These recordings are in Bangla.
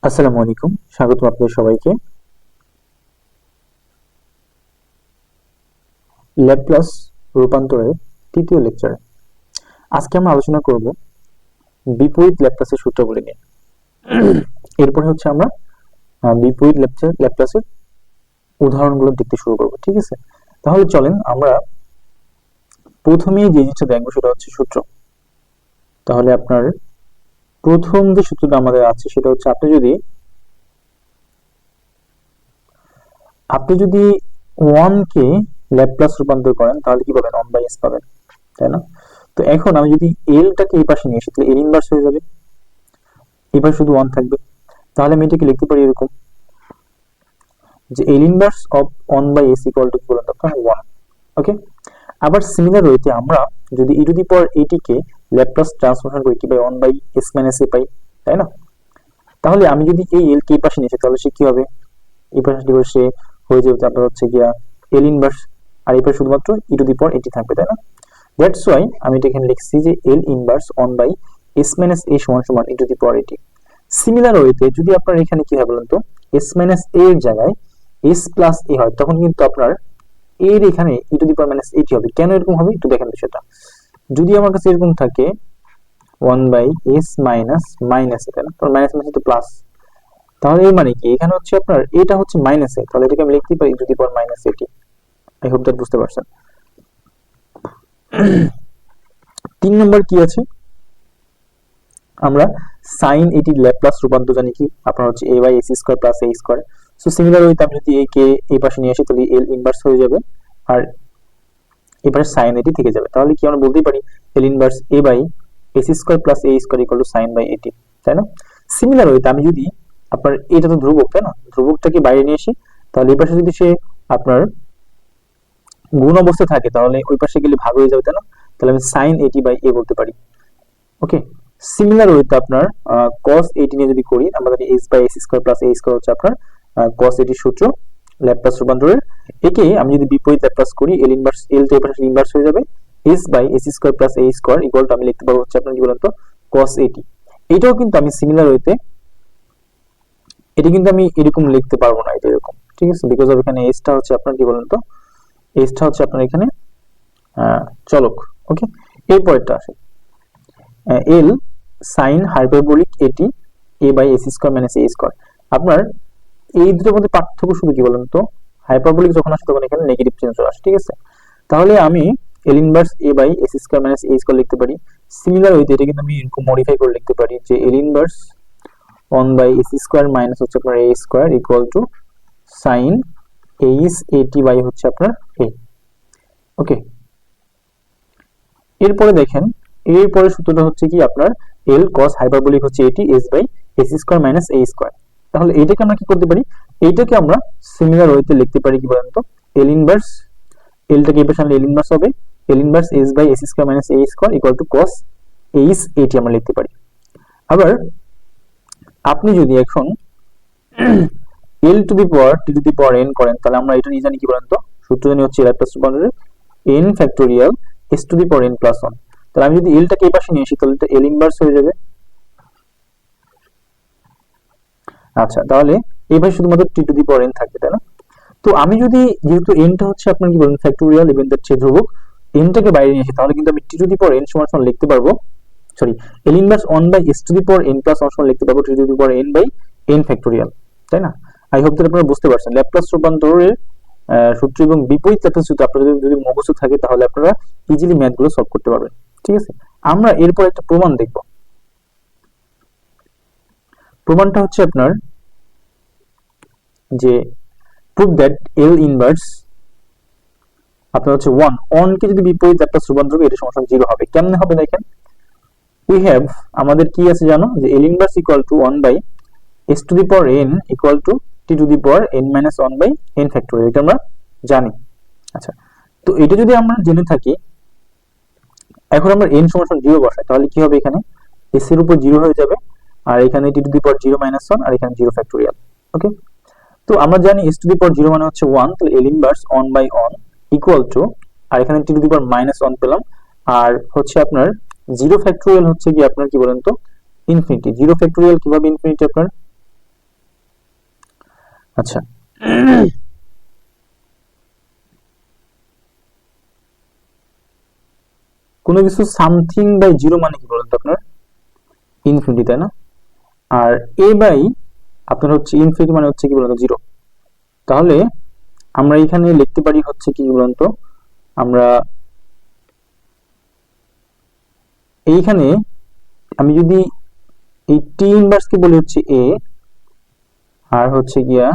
আসসালামু আলাইকুম, স্বাগতম আপনাদের সবাইকে ল্যাপ্লাস রূপান্তরের তৃতীয় লেকচারে। আজকে আমরা আলোচনা করব বিপরীত ল্যাপ্লাসের সূত্রগুলি নিয়ে। এরপরে হচ্ছে আমরা বিপরীত ল্যাপ্লাসের উদাহরণগুলো দেখতে শুরু করব। ঠিক আছে, তাহলে চলেন আমরা প্রথমেই যে জিনিসটা দেখবো সেটা হচ্ছে সূত্র। তাহলে আপনার প্রথম যে সূত্রটা আমাদের আছে সেটা হচ্ছে আপনি যদি 1 কে ল্যাপ্লাস রূপান্তর করেন তাহলে কি পাবেন? 1/s পাবেন, তাই না? তো এখন আমি যদি এলটাকে এই পাশে নিয়ে আসি তাহলে এল ইনভার্স হয়ে যাবে, এবার শুধু 1 থাকবে। তাহলে আমি এটাকে লিখতে পারি এরকম যে এল inverse of 1/s equal to কি বলেন তো আপনার 1। ওকে, আবার সিমিলার ওয়েতে আমরা যদি e to the power at K Laplace transformation করি কি পাই? 1/s মাইনাস a পাই, তাই না? তাহলে আমি যদি এই এল কে এই পাশে নিয়ে আসি তাহলে সে কি হবে? এই পাশে সে হয়ে যাবে আপনার হচ্ছে গিয়া এল ইনভার্স, আর এই পাশে শুধুমাত্র e to the power at থাকবে, তাই না? দ্যাটস ওয়াই আমি এটা এখানে লিখছি যে এল ইনভার্স 1/s মাইনাস a সমান সমান e to the power at। Similar ওয়েতে যদি আপনার এখানে কি হয় বলেন তো, s মাইনাস a এর জায়গায় s প্লাস a হয় তখন কিন্তু আপনার এর এখানে e to the power minus at হবে। কেন এরকম হবে একটু দেখেন বিষয়টা। যদি আমার কাছে এরকম থাকে 1/s মাইনাস মাইনাস a, তাই না? তাহলে মাইনাস মাইনাস তো প্লাস, তাহলে এর মানে কি এখানে হচ্ছে আপনার এটা হচ্ছে মাইনাস a, তাহলে এটাকে আমি লিখতে পারি e to the power minus at। I hope that বুঝতে পারছেন। 3 নম্বর কি আছে, আমরা sin এটির ল্যাপ্লাস রূপান্তর জানি কি আপনার হচ্ছে a by s square plus a square. So similar ওয়েতে আমি যদি a কে এই পাশে নিয়ে আসি তাহলে l ইনভার্স হয়ে যাবে, আর এই পাশে sin এটি থেকে যাবে। তাহলে কি আমরা বলতেই পারি l inverse a by s square plus a square equal to sin by at, তাই না? সিমিলার ওয়েতে আমি যদি আপনার এটা তো ধ্রুবক, তাই না? ধ্রুবকটাকে বাইরে নিয়ে আসি তাহলে এই পাশে যদি সে আপনার গুণ অবস্থা থাকে তাহলে ওই পাশে গেলে ভাগ হয়ে যাবে, তাই না? তাহলে আমি sin at বাই a বলতে পারি। ওকে, সিমিলার ওয়েতে আপনার cos at নিয়ে যদি করি আমরা জানি s by s square plus a square হচ্ছে আপনার cos at সূত্র ল্যাপ্লাস রূপান্তরের। একে আমি যদি বিপরীত ল্যাপ্লাস করি l ইনভার্স, l তো এই পাশে ইনভার্স হয়ে যাবে, s by s square plus a square equal to আমি লিখতে পারবো হচ্ছে আপনার কি বলেন তো cos at। এটাও কিন্তু আমি সিমিলার ওয়েতে এটা কিন্তু আমি এরকম লিখতে পারবো না, এটা এরকম, ঠিক আছে? বিকজ অফ এখানে s টা হচ্ছে আপনার কি বলেন তো, s টা হচ্ছে আপনার এখানে চলক। ওকে, এরপরটা আসে এল sine hyperbolic at a by S square minus A square. আপনার এই দুটোর মধ্যে পার্থক্য শুধু কি বলেন তো, হাইপারবোলিক যখন আসে তখন এখানে নেগেটিভ চিহ্ন চলে আসে, ঠিক আছে? তাহলে আমি L inverse A by S square minus A square লিখতে পারি। সিমিলার ওয়েতে এটা কিন্তু আমি এরকম মডিফাই করে লিখতে পারি যে এল ইনভার্স 1/s স্কয়ার মাইনাস হচ্ছে আপনার a square equal to sine H A T by হচ্ছে আপনার a। ওকে, এরপরে দেখেন এরপরে সূত্রটা হচ্ছে কি আপনার l cos হাইপারবোলিক হচ্ছে এটি s by s square minus a square. তাহলে এইটাকে আমরা কি করতে পারি, এইটাকে আমরা সিমিলার ওয়েতে লিখতে পারি কি বলেন তো, l ইনভার্স, lটাকে এই পাশে আনলে l ইনভার্স হবে l inverse s by s square minus a square equal to cos h এটি আমরা লিখতে পারি। আবার আপনি যদি এখন l two the power t to the power n করেন তাহলে আমরা এটা নিয়ে জানি কি বলেন তো, সূত্র জানি হচ্ছে ল্যাপ্লাস রূপান্তরের n factorial s to the power n plus 1। তাহলে আমি যদি l টাকে এই পাশে নিয়ে আসি তাহলে এটা l ইনভার্স হয়ে যাবে। আচ্ছা, তাহলে এই পাশে শুধুমাত্র t to the power n থাকবে, তাই না? তো আমি যদি যেহেতু n টা হচ্ছে আপনার কি বলেন ফ্যাক্টোরিয়াল এবং তার চেয়ে ধ্রুবক, n টাকে বাইরে নিয়ে আসি তাহলে কিন্তু আমি t to the power n সমান সমান লিখতে পারবো, sorry l inverse 1 by s to the power n plus 1 সমান লিখতে পারবো t to the power n by n factorial, তাই না? আই হোপ দ্যাট আপনারা বুঝতে পারছেন ল্যাপ্লাস রূপান্তরের সূত্র এবং বিপরীত ল্যাপ্লাস সূত্র আপনাদের যদি মুখস্থ থাকে তাহলে আপনারা ইজিলি ম্যাথগুলো সলভ করতে পারবেন, ঠিক আছে? আমরা এরপর একটা প্রমাণ দেখব। প্রমাণটা হচ্ছে আপনার যে প্রুভ দ্যাট l ইনভার্স আপনার হচ্ছে 1 কে যদি বিপরীত ল্যাপ্লাস রূপান্তর করি এটা সমান 0 হবে। কেমনে হবে দেখেন, উই হ্যাভ আমাদের কি আছে জানো যে l inverse equal to 1 by s to the power n equal to t to the power n minus 1 by n factorial, এটা আমরা জানি। আচ্ছা, তো এটা যদি আমরা জেনে থাকি, এখন আমরা n সমান 0 বসাই তাহলে কি হবে, এখানে s এর উপর 0 হয়ে যাবে আর এখানে t to the power 0 minus 1 আর এখানে 0 ফ্যাক্টোরিয়াল। ওকে, তো আমরা জানি s টু দি পাওয়ার 0 মানে হচ্ছে 1, তাহলে l inverse 1 by 1 equal to, আর এখানে t to the power minus 1 পেলাম, আর হচ্ছে আপনার 0 ফ্যাক্টোরিয়াল হচ্ছে কি আপনার কি বলেন তো ইনফিনিটি। 0 ফ্যাক্টোরিয়াল কিভাবে ইনফিনিটি আপনার আচ্ছা, কোনো কিছু সামথিং বাই জিরো মানে কি বলুন তো আপনার? ইনফিনিটি, তাই না? আর এ বাই আপনার হচ্ছে ইনফিনিটি মানে হচ্ছে কি বলুন তো? জিরো। তাহলে আমরা এখানে লিখতে পারি হচ্ছে কি বলুন তো? আমরা এইখানে আমি যদি এই টি ইনভার্স কে বলি হচ্ছে এ, আর হচ্ছে গিয়া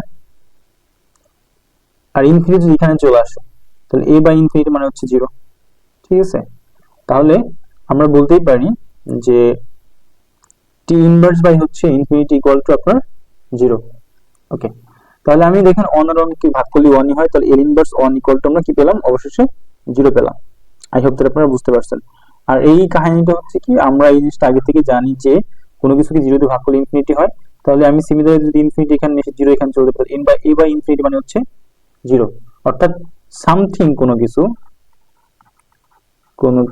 আর ইনফিনিটি যদি এখানে চলে আসে, তাহলে এ বাই ইনফিনিটি মানে হচ্ছে জিরো। ঠিক আছে, তাহলে আমরা বলতেই পারি যে টি ইনভার্স বাই হচ্ছে ইনফিনিটি ইকুয়াল টু আপনার জিরো। ওকে, তাহলে আমি দেখেন অন আর অন কি ভাগ করলে ওয়ানই হয়, তাহলে L inverse on equal to আমরা কি পেলাম? অবশেষে জিরো পেলাম। আই হোপ that আপনারা বুঝতে পারছেন। আর এই কাহিনীটা হচ্ছে কি, আমরা এই জিনিসটা আগে থেকে জানি যে কোনো কিছুকে জিরো দিয়ে ভাগ করলে ইনফিনিটি হয়। তাহলে আমি সিমিলারলি যদি ইনফিনিটি এখানে এসে জিরো এখানে চলতে পারি, N by A by infinity মানে হচ্ছে জিরো। অর্থাৎ সামথিং কোনো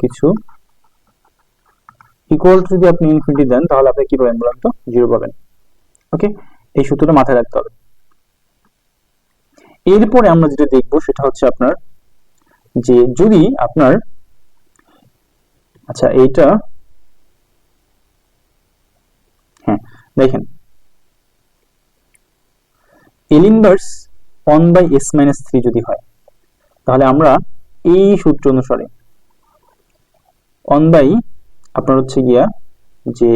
কিছু ইকুয়াল টু যদি আপনি ইনফিনিটি দেন, তাহলে আপনি কি পাবেন বলেন তো? জিরো পাবেন। ওকে, এই সূত্রটা মাথায় রাখতে হবে। এরপরে আমরা যেটা দেখবো সেটা হচ্ছে আপনার যে যদি আপনার, আচ্ছা এইটা, হ্যাঁ দেখেন, L inverse one by S minus three যদি হয়, তাহলে আমরা এই সূত্র অনুসারে ওয়ান বাই আপনার হচ্ছে গিয়া যে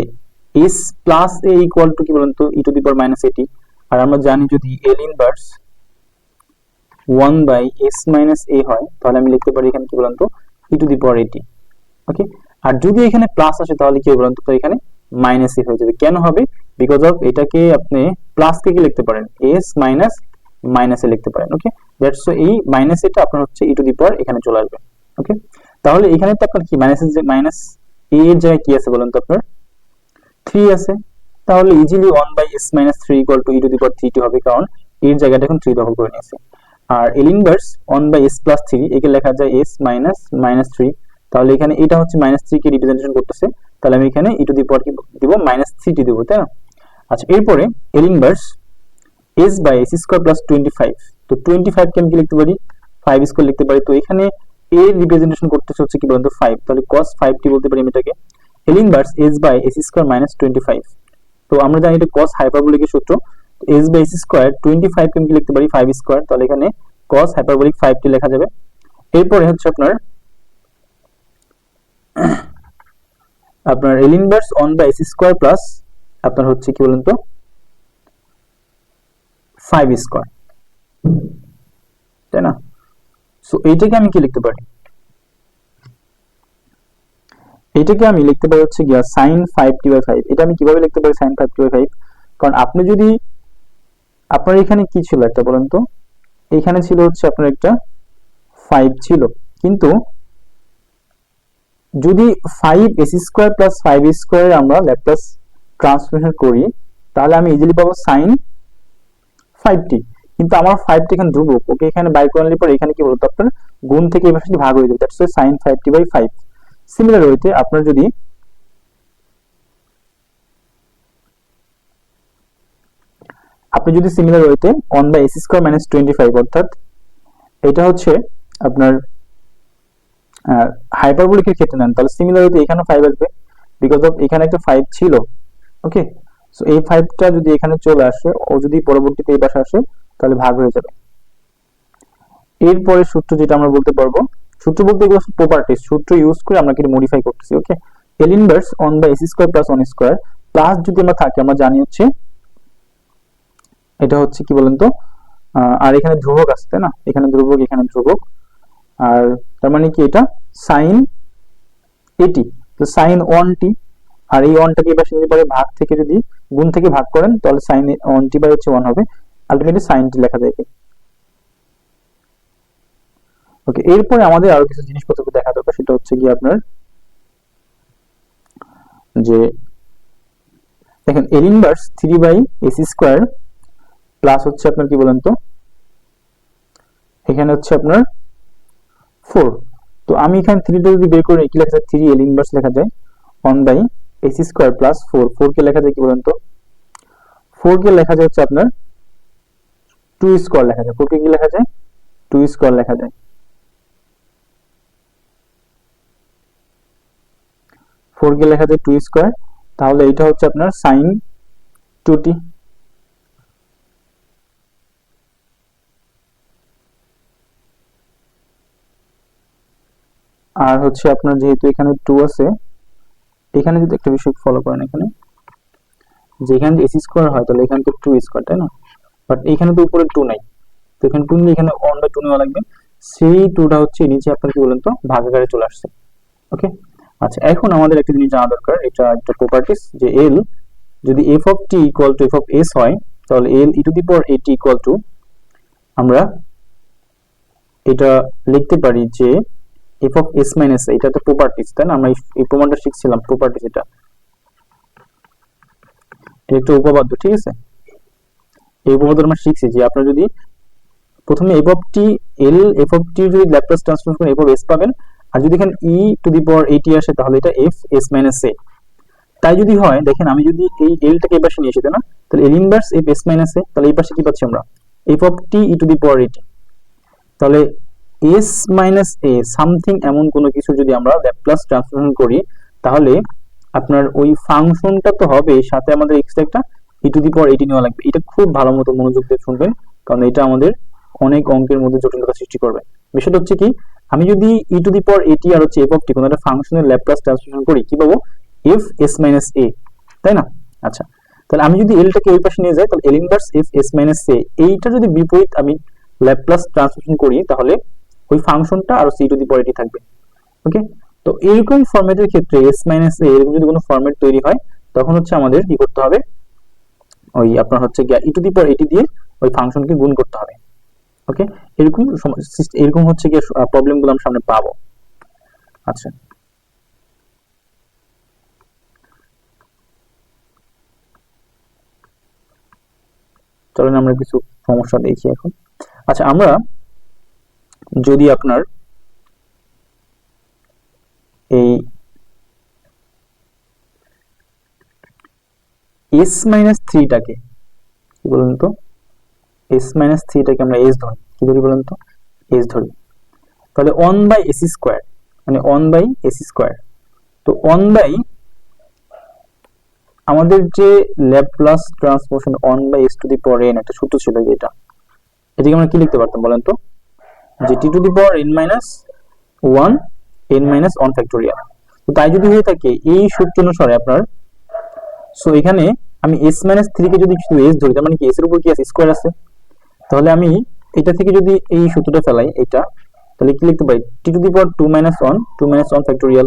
S plus A equal to কি বলেন তো? ই টু দি পাওয়ার মাইনাস এটি। আর আমরা জানি যদি L inverse one by S minus a হয়, তাহলে আমি লিখতে পারি এখানে কি বলেন তো? ই টু দি পাওয়ার এটি। ওকে, আর যদি এখানে প্লাস আসে তাহলে কি হবে বলেন তো? এখানে মাইনাস এ হয়ে যাবে। কেন হবে? বিকজ অফ এটাকে আপনি প্লাস কে কি লিখতে পারেন? এস মাইনাস মাইনাস এ লিখতে পারেন। ওকে, দ্যাটস সো এই মাইনাস এটা আপনার হচ্ছে ই টু দি পাওয়ার এখানে চলে আসবে। ওকে, তাহলে এখানে তো আপনার কি মাইনাস এ এর জায়গায় কি আছে বলেন তো? আপনার থ্রি আছে। তাহলে easily one by S minus three equal to e to the power three হবে, কারণ এর জায়গাটা এখন থ্রি দখল করে নিয়েছে। আর L inverse one by s plus three, একে লেখা যায় এস মাইনাস মাইনাস থ্রি। তাহলে এখানে এটা হচ্ছে মাইনাস থ্রি কে রিপ্রেজেন্টেশন করতেছে, তাহলে আমি এখানে ই টু দি পাওয়ার কি দিব? মাইনাস থ্রি টি দিব, তাই না? আচ্ছা, এরপরে L inverse S by S square plus twenty five. তো টোয়েন্টি ফাইভ কে আমি কি লিখতে পারি? ফাইভ স্কোয়ার লিখতে পারি। তো এখানে এর রিপ্রেজেন্টেশন করতেছে হচ্ছে কি বলতো? ফাইভ। তাহলে কস ফাইভ টি বলতে পারি আমি এটাকে। L inverse S by S square minus twenty five. তো আমরা জানি এটা cos হাইপারবোলিকের সূত্র। S by S square twenty five কে লিখতে পারি ফাইভ স্কোয়ার, তাহলে এখানে cos হাইপারবোলিক ফাইভ টি লেখা যাবে। এরপরে হচ্ছে আপনার L inverse one by S square plus আপনার হচ্ছে কি বলেন তো? ফাইভ স্কোয়ার, তাই না? সো এইটাকে আমি কি লিখতে পারি? এটাকে আমি লিখতে পারি হচ্ছে গিয়া sine five T by five. এটা আমি কিভাবে লিখতে পারি sine five T by five? কারণ আপনি যদি, আপনার এখানে কি ছিল একটা বলেন তো? এখানে ছিল হচ্ছে আপনার একটা ফাইভ ছিল, কিন্তু যদি five S square plus five square আমরা ল্যাপ্লাস ট্রান্সফরমেশন করি, তাহলে আমি ইজিলি পাবো সাইন ফাইভ টি। কিন্তু আমার ফাইভ টি এখানে ধ্রুবক, ওকে এখানে বাই করে নিলে পরে এখানে কি বলতো? আপনার গুণ থেকে এই পাশে ভাগ হয়ে যাবে, that's why sine five T by five. Similar ওয়েতে আপনার যদি সিমিলার ওয়েতে one by S square minus twenty five, অর্থাৎ এটা হচ্ছে আপনার হাইপারবোলিকের ক্ষেত্রে নেন, তাহলে সিমিলার ওয়েতে এখানে ফাইভ আসবে, বিকজ অফ এখানে একটা ফাইভ ছিল। ওকে, সো এই ফাইভটা যদি এখানে চলে আসে, ও যদি পরবর্তীতে এই পাশে আসে, তাহলে ভাগ হয়ে যাবে। এরপরে সূত্র যেটা আমরা বলতে পারবো, সূত্র বলতে এগুলো প্রপার্টিজ, সূত্র ইউজ করে আমরা কিন্তু মডিফাই করতেছি। Okay, L inverse one by S square plus one square plus যদি আমরা থাকে, আমরা জানি হচ্ছে এটা হচ্ছে কি বলেন তো? আর এখানে ধ্রুবক আসছে না? এখানে ধ্রুবক, এখানে ধ্রুবক, আর তার মানে কি এটা সাইন এটি, তো সাইন ওয়ান টি। আর এই ওয়ানটাকে এবার নিতে পারে ভাগ থেকে, যদি গুণ থেকে ভাগ করেন তাহলে সাইন ওয়ান টি বাই হচ্ছে ওয়ান হবে, আলটিমেটলি সাইন টি লেখা যায়। ওকে, এরপরে আমাদের আরো কিছু জিনিসপত্র দেখা দরকার, সেটা হচ্ছে কি আপনার যে দেখেন L inverse three by S square plus হচ্ছে আপনার কি বলেন তো? এখানে হচ্ছে আপনার ফোর। তো আমি এখানে থ্রিটা যদি বের করে কি লেখা যায়? থ্রি এল ইনভার্স লেখা যায় one by S square plus four. Four কে লেখা যায় কি বলেন তো? ফোর কে লেখা যায় হচ্ছে আপনার টু স্কোয়ার লেখা যায়, 4 কে কি লেখা যায়, টু স্কোয়ার লেখা যায়, 4 কে লেখা যায় টু স্কোয়ার। তাহলে এটা হচ্ছে আপনার সাইন 2t। আর হচ্ছে আপনার যেহেতু এখানে 2 আছে, এখানে যদি একটা বিষয় ফলো করেন, এখানে যেখানে এসি স্কোয়ার হয় তাহলে এখানে তো 2 স্কোয়ার, তাই না? বাট এখানে তো উপরে 2 নাই, তো এখানে 2 নিয়ে এখানে 1/2 নেওয়া লাগবে। সেই 2টা হচ্ছে নিচে আপনার কি বলেন তো ভাগাকারে চলে আসছে। ওকে, আচ্ছা এখন আমাদের একটা জিনিস জানা দরকার, এটা একটা প্রপার্টিস, যে এল যদি f of t equal two F of S হয়, তাহলে এল ই টু দি পাওয়ার এটি ইকুয়াল টু, আমরা এটা লিখতে পারি যে এফ অফ এস মাইনাস, এটা তো প্রপার্টিস, তাই না? আমরা এই প্রমাণটা শিখছিলাম, প্রপার্টিস, এটা একটা উপপাদ্য, ঠিক আছে? এই উপপাদ্য আমরা শিখছি যে আপনার যদি প্রথমে F of t, L F of t যদি ল্যাপ্লাস ট্রান্সফর্ম করেন এফ অফ এস পাবেন, আর যদি এখানে ই টু দি পাওয়ার এটি আসে তাহলে এটা এফ এস মাইনাস এ। তাই যদি হয়, দেখেন আমি যদি এই এলটাকে এই পাশে নিয়ে এসে, তাই না, তাহলে L inverse F s minus a, তাহলে এই পাশে কি পাচ্ছি আমরা, F of t e to the power at. তাহলে এস মাইনাস এ সামথিং এমন কোনো কিছু যদি আমরা ল্যাপ্লাস ট্রান্সফর্ম করি, তাহলে আপনার ওই ফাংশনটা তো হবে, সাথে আমাদের এক্সট্রা একটা ই টু দি পাওয়ার এটি নেওয়া লাগবে। এটা খুব ভালো মতো মনোযোগ দিয়ে শুনবেন, কারণ এটা আমাদের অনেক অঙ্কের মধ্যে জটিলতা সৃষ্টি করবে। বিষয়টা হচ্ছে কি, আমি যদি ই টু দি পাওয়ার এটি আর হচ্ছে এফ অফ টি কোনো একটা ফাংশনের ল্যাপ্লাস ট্রান্সফর্ম করি, কি পাবো, এফ এস মাইনাস এ, তাই না? আচ্ছা, তাহলে আমি যদি এলটাকে ওই পাশে নিয়ে যাই, তাহলে L inverse F s minus a, এইটা যদি বিপরীত আমি ল্যাপ্লাস ট্রান্সফর্ম করি, তাহলে ওই ফাংশনটা আর সি টু দি পাওয়ার এটি থাকবে। ওকে, তো এরকম ফরম্যাটের ক্ষেত্রে এস মাইনাস এ এরকম যদি কোনো ফরম্যাট তৈরি হয়, তখন হচ্ছে আমাদের কি করতে হবে, ওই আপনার হচ্ছে ই টু দি পাওয়ার এটি দিয়ে ওই ফাংশনকে গুণ করতে হবে। ওকে, এরকম এরকম হচ্ছে কি প্রবলেমগুলো আমরা সামনে পাবো। আচ্ছা, চলেন আমরা কিছু সমস্যা দেখি এখন। আচ্ছা, আমরা যদি আপনার এই এস মাইনাস থ্রিটাকে কি বলুন তো, এস মাইনাস থ্রিটাকে আমরা এস ধরি, কি ধরি বলুন তো, এস ধরি, তাহলে 1/s স্কয়ার, মানে 1/s স্কয়ার। তো 1 আমাদের যে Laplace transformation 1/s two the power n একটা সূত্র ছিল, যেটা এটাকে আমরা কি লিখতে পারতাম বলেন তো, যে t to the power n minus 1 n minus 1 factorial. তো তাই যদি হয়ে থাকে এই সূত্র অনুসারে আপনার, সো এখানে আমি s মাইনাস 3 কে যদি শুধু s ধরি, তার মানে কি s এর উপর কি আছে, স্কয়ার আছে, তাহলে আমি এটা থেকে যদি এই সূত্রটা ফেলাই, এটা তাহলে কি লিখতে পারি, t to the power 2 minus 1 factorial.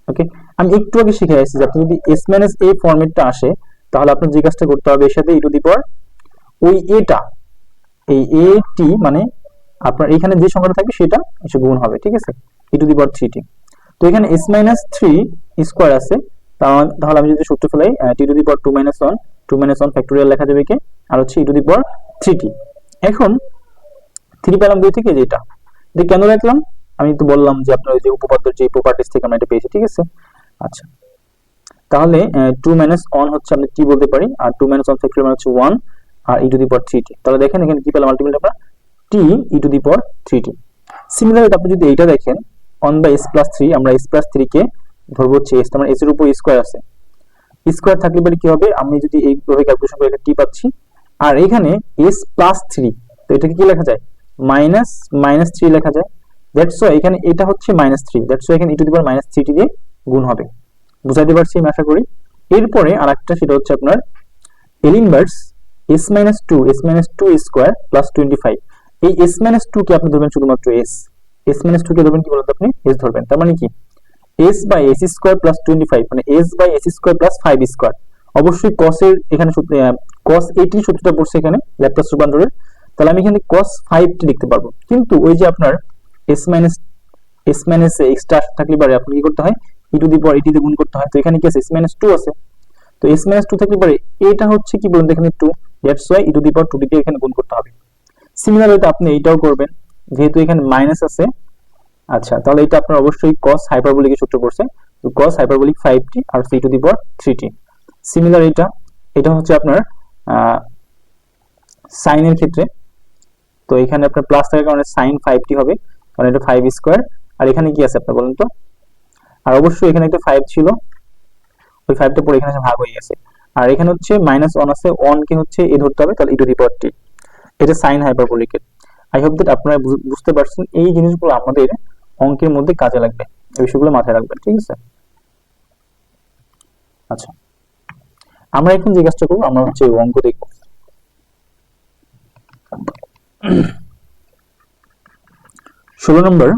Okay, আমি একটু আগে শিখে আসছি যে আপনি যদি s মাইনাস a ফরম্যাটটা আসে, তাহলে আপনার যে কাজটা করতে হবে, এর সাথে e টু দি পাওয়ার ওই এটা, এই a t মানে আপনার এখানে যে সংখ্যাটা থাকবে সেটা এসে গুণ হবে, ঠিক আছে, e to the power 3t। তো এখানে s মাইনাস 3 স্কয়ার আছে, তাহলে আমি যদি সূত্র ফেলাই t to the power 2 minus 1 factorial লেখা যাবে কি, আর হচ্ছে e to the power 3t। এখন 3 পেলাম 2 থেকে, যেটা এটা কেন রাখলাম, আমি তো বললাম যে আপনার ওই যে উপপাদ্যের যে প্রপার্টিস থেকে আমরা এটা পেয়েছি, ঠিক আছে। আচ্ছা, তাহলে 2 মাইনাস 1 হচ্ছে আমরা কি বলতে পারি, আর 2 মাইনাস 1 ফ্যাক্টরিয়াল মানে হচ্ছে 1, আর e to the power 3t। তাহলে দেখেন এখানে কি পেলাম, আলটিমেটলি আমরা t e to the power 3t। Similarly আপনি যদি এইটা দেখেন 1/s প্লাস 3, আমরা s প্লাস 3 কে ধরবো হচ্ছে s, তার মানে s এর উপর স্কয়ার আছে, স্কয়ার থাকলে পরে কি হবে, আমি যদি এইভাবে ক্যালকুলেশন করে একটা t পাচ্ছি, আর এখানে s প্লাস 3, তো এটাকে কি লেখা যায়, মাইনাস 3 লেখা যায়। দ্যাটস ওয়াই এখানে এটা হচ্ছে -3, দ্যাটস ওয়াই এখানে e to the power -3t দিয়ে গুণ হবে। বুঝাইতে পারছি আমি আশা করি। এরপরে আরেকটা, সেটা হচ্ছে আপনার L inverse s-2 square plus 25। এই s-2 কে আপনি ধরবেন শুধুমাত্র s-2 কে ধরবেন কি বলতে, আপনি s ধরবেন, তার মানে কি s/s স্কয়ার প্লাস 25, মানে s/s স্কয়ার প্লাস 5 স্কয়ার। অবশ্যই cos এর এখানে cos 80 সূত্রটা পড়ছে এখানে ল্যাপ্লাস রূপান্তরের, তাহলে আমি এখানে cos 5t লিখতে পারবো। কিন্তু ওই যে আপনার s মাইনাস এক্সট্রা থাকলে পারে আপনি কি করতে হয়, e টু দি পাওয়ার এটি দিয়ে গুণ করতে হয়। তো এখানে কি আছে, s-2 আছে, তো s-2 থাকলে পারে এটা হচ্ছে কি বলুন, এখানে 2, that's why e to the power 2 দিয়ে এখানে গুণ করতে হবে। সিমিলারলি আপনি এইটাও করবেন, যেহেতু এখানে মাইনাস আছে। আচ্ছা, তাহলে এটা আপনার অবশ্যই cos হাইপারবোলিক সূত্র পড়ছে, তো cos হাইপারবোলিক 5t আর c to the power 3t। Similar এটা হচ্ছে আপনার সাইনের ক্ষেত্রে, তো এখানে আপনার প্লাস থাকার কারণে সাইন 5t হবে, কারণ এটা 5 স্কয়ার। আর এখানে কি আছে আপনি বলেন তো? আর অবশ্যই এখানে একটা 5 ছিল, ওই 5টা পরে এখানে ভাগ হয়ে গেছে। আর এখানে হচ্ছে -1 আছে, 1 কে হচ্ছে এ ধরতে হবে, তাহলে e⁻t, এটা সাইন হাইপারবোলিকের। আই হোপ দ্যাট আপনারা বুঝতে পারছেন। এই জিনিসগুলো আমাদের অঙ্কের মধ্যে কাজে লাগবে, এই বিষয়গুলো মাথায় রাখবেন, ঠিক আছে? আচ্ছা, আমরা এখন যে কাজটা করবো, আমরা হচ্ছে অঙ্ক দেখব। 16 নম্বর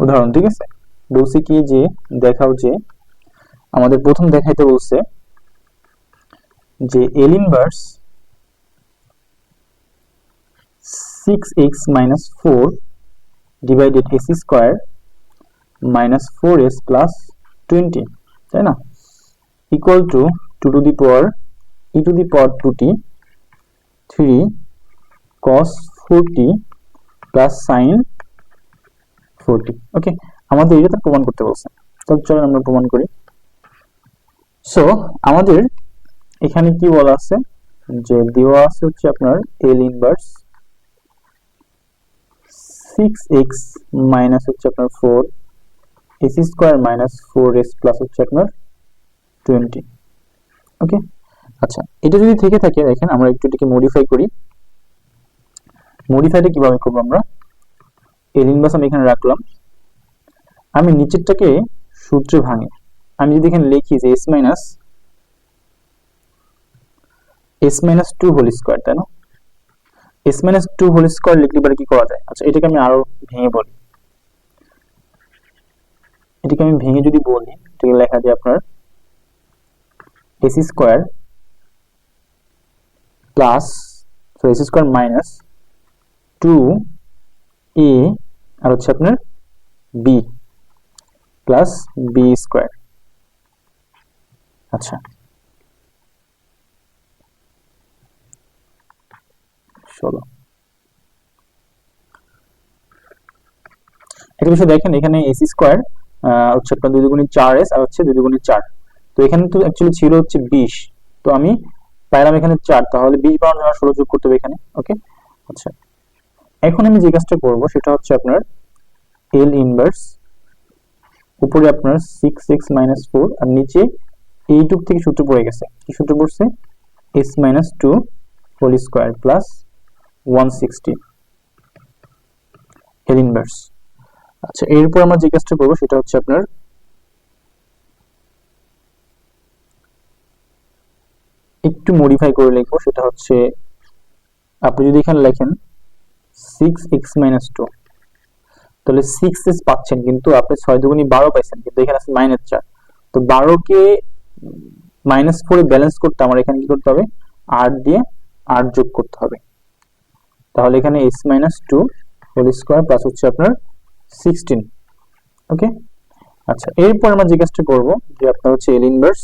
উদাহরণ, ঠিক আছে? বলছি কি যে দেখাও যে আমাদের প্রথম দেখাইতে বলছে যে L inverse 6x - 4 divided ac square - 4s plus 20, তাই না? Equal to 2 two the power e⁻2t 3 cos 4t plus sin 4t। ওকে, আমাদের এটা প্রমাণ করতে বলছে, তাহলে চলেন আমরা প্রমাণ করি। সো আমাদের এখানে কি বলা আছে, যে দেওয়া আছে হচ্ছে আপনার L ইনভার্স 6x মাইনাস হচ্ছে আপনার 4 ac স্কয়ার - 4s প্লাস হচ্ছে আপনার 20। ওকে, আচ্ছা, এটা যদি থেকে থাকে, দেখেন আমরা একটু এটাকে মডিফাই করি। মডিফাইটা কিভাবে করব আমরা? L ইনভার্স আমি এখানে রাখলাম, আমি নিচেরটাকে সূত্রে ভাঙি। আমি যদি এখানে লিখি যে s - 2 হোল স্কয়ার, তাই না? s - 2 হোল স্কয়ার লিখলে পরে কি করা যায়? আচ্ছা, এটাকে আমি আরো ভেঙে বলি। এটাকে আমি ভেঙে যদি বলি, এটাকে লেখা যায় আপনার ac square plus, ac square minus 2a আর হচ্ছে আপনার b প্লাস b স্কয়ার। আচ্ছা, চলো একটা বিষয় দেখেন, এখানে ac স্কয়ার হচ্ছে আপনার 2 দুগুণে 4s আর হচ্ছে 2 দুগুণে 4। তো এখানে তো অ্যাকচুয়ালি ছিল হচ্ছে 20, তো আমি পাইলাম এখানে 4, তাহলে 20 বানানোর জন্য 16 যোগ করতে হবে এখানে। ওকে, আচ্ছা, এখন আমি যে কাজটা করব সেটা হচ্ছে আপনার L ইনভার্স উপরে আপনার 6x - 4 আর নিচে এইটুক থেকে সূত্র পড়ে গেছে, কি সূত্র পড়ছে? s - 2 whole square plus 160 L inverse. আচ্ছা, এরপর আমরা যে কাজটা করব সেটা হচ্ছে আপনার একটু মডিফাই করে লিখবো, সেটা হচ্ছে আপনি যদি এখানে লেখেন 6x - 2, তাহলে 6s পাচ্ছেন, কিন্তু আপনি 6 দুগুণে 12 পাইছেন, কিন্তু এখানে আছে -4। তো 12 কে -4 এ ব্যালেন্স করতে আমার এখানে কি করতে হবে? 8 দিয়ে 8 যোগ করতে হবে, তাহলে এখানে s - 2 হোল স্কয়ার প্লাস হচ্ছে আপনার 16। ওকে, আচ্ছা, এরপর আমরা যে কাজটা করব যে আপনার হচ্ছে L ইনভার্স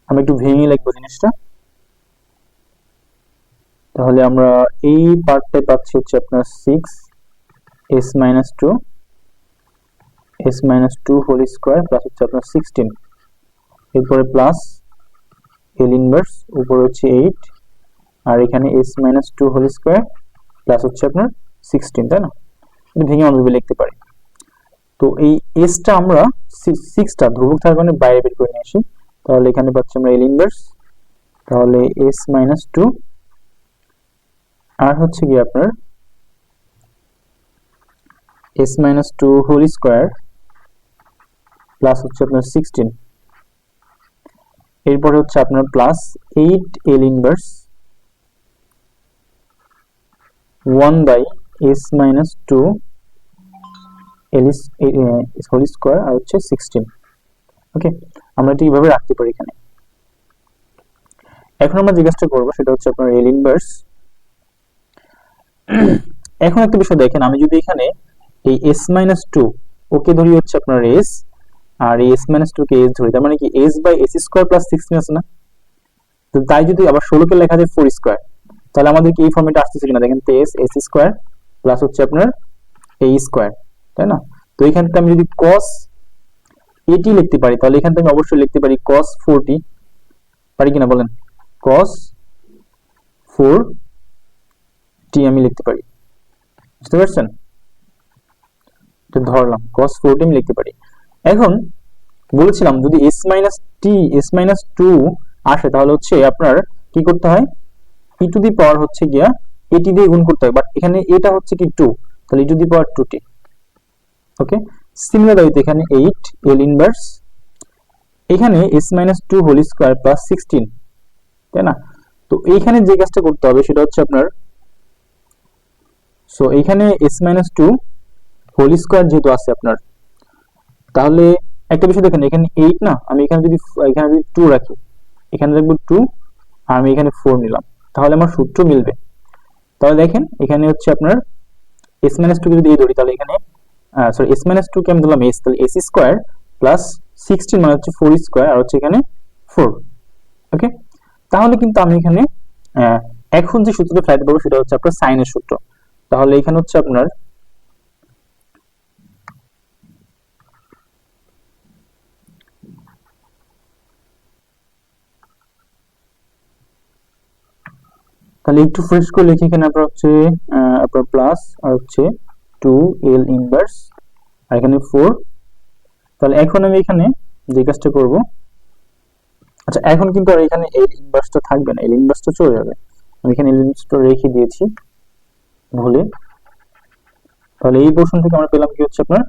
আমি একটু ভেঙে লিখবো জিনিসটা, তাহলে আমরা এই পার্টটাই পাচ্ছি হচ্ছে আপনার 6s - 2 হোল স্কয়ার প্লাস হচ্ছে আপনার 16, এরপরে প্লাস L ইনভার্স উপরে হচ্ছে 8 আর এখানে s - 2 হোল স্কয়ার প্লাস হচ্ছে আপনার 16, তাই না? ভেঙে অন্যভাবে লিখতে পারি। তো এই s টা আমরা 6টা ধ্রুবক থাকার কারণে বাইরে বের করে নিয়ে আসি, তাহলে এখানে পাচ্ছি আমরা L ইনভার্স, তাহলে s - 2 আর হচ্ছে কি আপনার s - 2 হোল স্কয়ার প্লাস হচ্ছে আপনার 16, এরপরে হচ্ছে আপনার plus 8 L inverse 1/s - 2 L whole square আর হচ্ছে 16। ওকে, আমরা এটা এইভাবে রাখতে পারি এখানে। এখন আমরা যে কাজটা করবো সেটা হচ্ছে আপনার L ইনভার্স। এখন একটা বিষয় দেখেন, আমি যদি এখানে এই s - 2 ওকে ধরি হচ্ছে আপনার s, আর এই s - 2 কে s ধরি, তার মানে কি s/ac স্কয়ার প্লাস 16 আছে না? তো তাই যদি আবার 16 কে লেখা যায় 4 স্কয়ার, তাহলে আমাদের কি এই ফর্মেটে আসতেছে কিনা দেখেন, তো s ac স্কয়ার প্লাস হচ্ছে আপনার a স্কয়ার, তাই না? তো এখান থেকে আমি যদি cos at লিখতে পারি, তাহলে এখান থেকে আমি অবশ্যই লিখতে পারি cos 4t, পারি কিনা বলেন? cos 4t আমি লিখতে পারি, বুঝতে পারছেন? এটা ধরলাম cos 4t আমি লিখতে পারি। এখন বলেছিলাম যদি s-2 আসে তাহলে হচ্ছে আপনার কি করতে হয়, e টু দি পাওয়ার হচ্ছে গিয়া এটি দিয়ে গুণ করতে হয়, বাট এখানে এটা হচ্ছে কি 2, তাহলে e to the power 2t। Okay, similarly এখানে 8 l ইনভার্স, এখানে s-2 হোল স্কয়ার প্লাস 16, তাই না? তো এইখানে যে কাজটা করতে হবে সেটা হচ্ছে আপনার, সো এইখানে s-2 হোল স্কয়ার যেহেতু আছে আপনার, তাহলে একটা বিষয় দেখেন এখানে 8 না, আমি এখানে যদি 2 রাখি, এখানে রাখবো 2 আর আমি এখানে 4 নিলাম, তাহলে আমার সূত্র মিলবে। তাহলে দেখেন এখানে হচ্ছে আপনার s-2 কে যদি এই ধরি তাহলে এখানে সরি s-2 কে আমি ধরলাম s, তাহলে s স্কয়ার প্লাস 16 মানে হচ্ছে 4 স্কয়ার আর হচ্ছে এখানে 4। ওকে, তাহলে কিন্তু আমি এখানে এখন যে সূত্রটা ফেলাতে পারবো সেটা হচ্ছে আপনার সাইনের সূত্র। তাহলে এখানে হচ্ছে আপনার তাহলে একটু ফ্রেশ করে লিখি, এখানে আপনার হচ্ছে আপনার প্লাস আর হচ্ছে 2l ইনভার্স আর এখানে 4। তাহলে এখন আমি এখানে যে কাজটা করব, আচ্ছা এখন কিন্তু আর এখানে l ইনভার্সটা থাকবে না, l ইনভার্সটা চলে যাবে, আমি এখানে l ইনভার্সটা রেখে দিয়েছি ভুলে। তাহলে এই পোরশন থেকে আমরা পেলাম কি হচ্ছে আপনার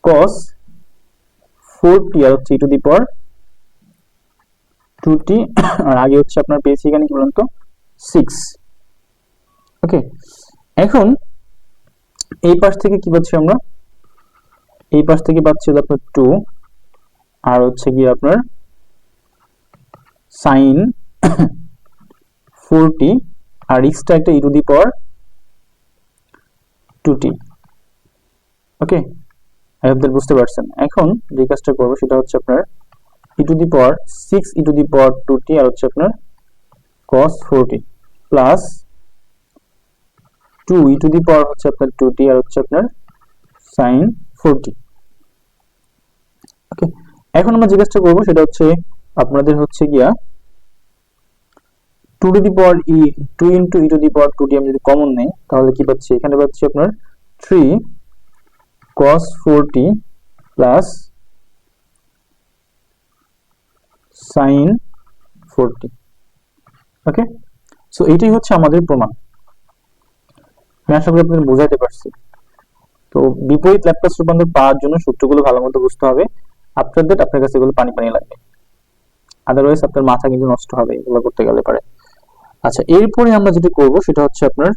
cos 4t আর হচ্ছে e to the power 2t আর আগে হচ্ছে আপনার পেয়েছি এখানে কি বলুন তো 6। ওকে, এখন এই পাশ থেকে কি পাচ্ছি আমরা, এই পাশ থেকে পাচ্ছি আপনার 2 আর হচ্ছে কি আপনার sin 4t আর এক্সট্রা একটা e to the power 2t। Okay, I hope that বুঝতে পারছেন। এখন যে কাজটা করব সেটা হচ্ছে আপনার e to the power 6 e to the power 2t আর হচ্ছে আপনার cos 4t plus 2 e to the power হচ্ছে আপনার 2t আর হচ্ছে আপনার sin 4t। ওকে, এখন আমরা যে কাজটা করব সেটা হচ্ছে আপনাদের হচ্ছে গিয়া 2 two the power 2 into e to the power 2t আমি যদি কমন নেই তাহলে কি পাচ্ছি, এখানে পাচ্ছি আপনার 3 cos 4t plus sin 4t। ওকে, সো এইটাই হচ্ছে আমাদের প্রমাণ। আমি আশা করি আপনাদের বোঝাতে পারছি। তো বিপরীত ল্যাপ্লাস রূপান্তর পাওয়ার জন্য সূত্রগুলো ভালোমতো বুঝতে হবে, আফটার দ্যাট আপনার কাছে এগুলো পানি পানি লাগবে, আদারওয়াইজ আপনার মাথা কিন্তু নষ্ট হবে এগুলো করতে গেলে পারে। আচ্ছা, এরপরে আমরা যেটা করব সেটা হচ্ছে আপনার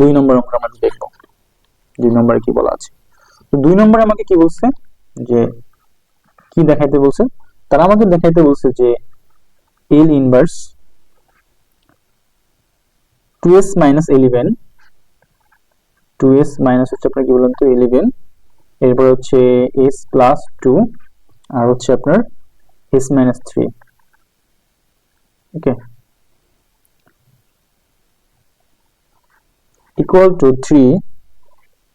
2 নম্বর অঙ্ক আমরা দেখব। 2 নম্বরে কি বলা আছে, তো 2 নম্বরে আমাকে কি বলছে, যে কি দেখাইতে বলছে, তারা আমাকে দেখাইতে বলছে যে l inverse 2s minus 11, 2s minus হচ্ছে আপনার কি বলুন তো 11, এরপর হচ্ছে s প্লাস 2 আর হচ্ছে আপনার s minus 3। Okay, equal to 3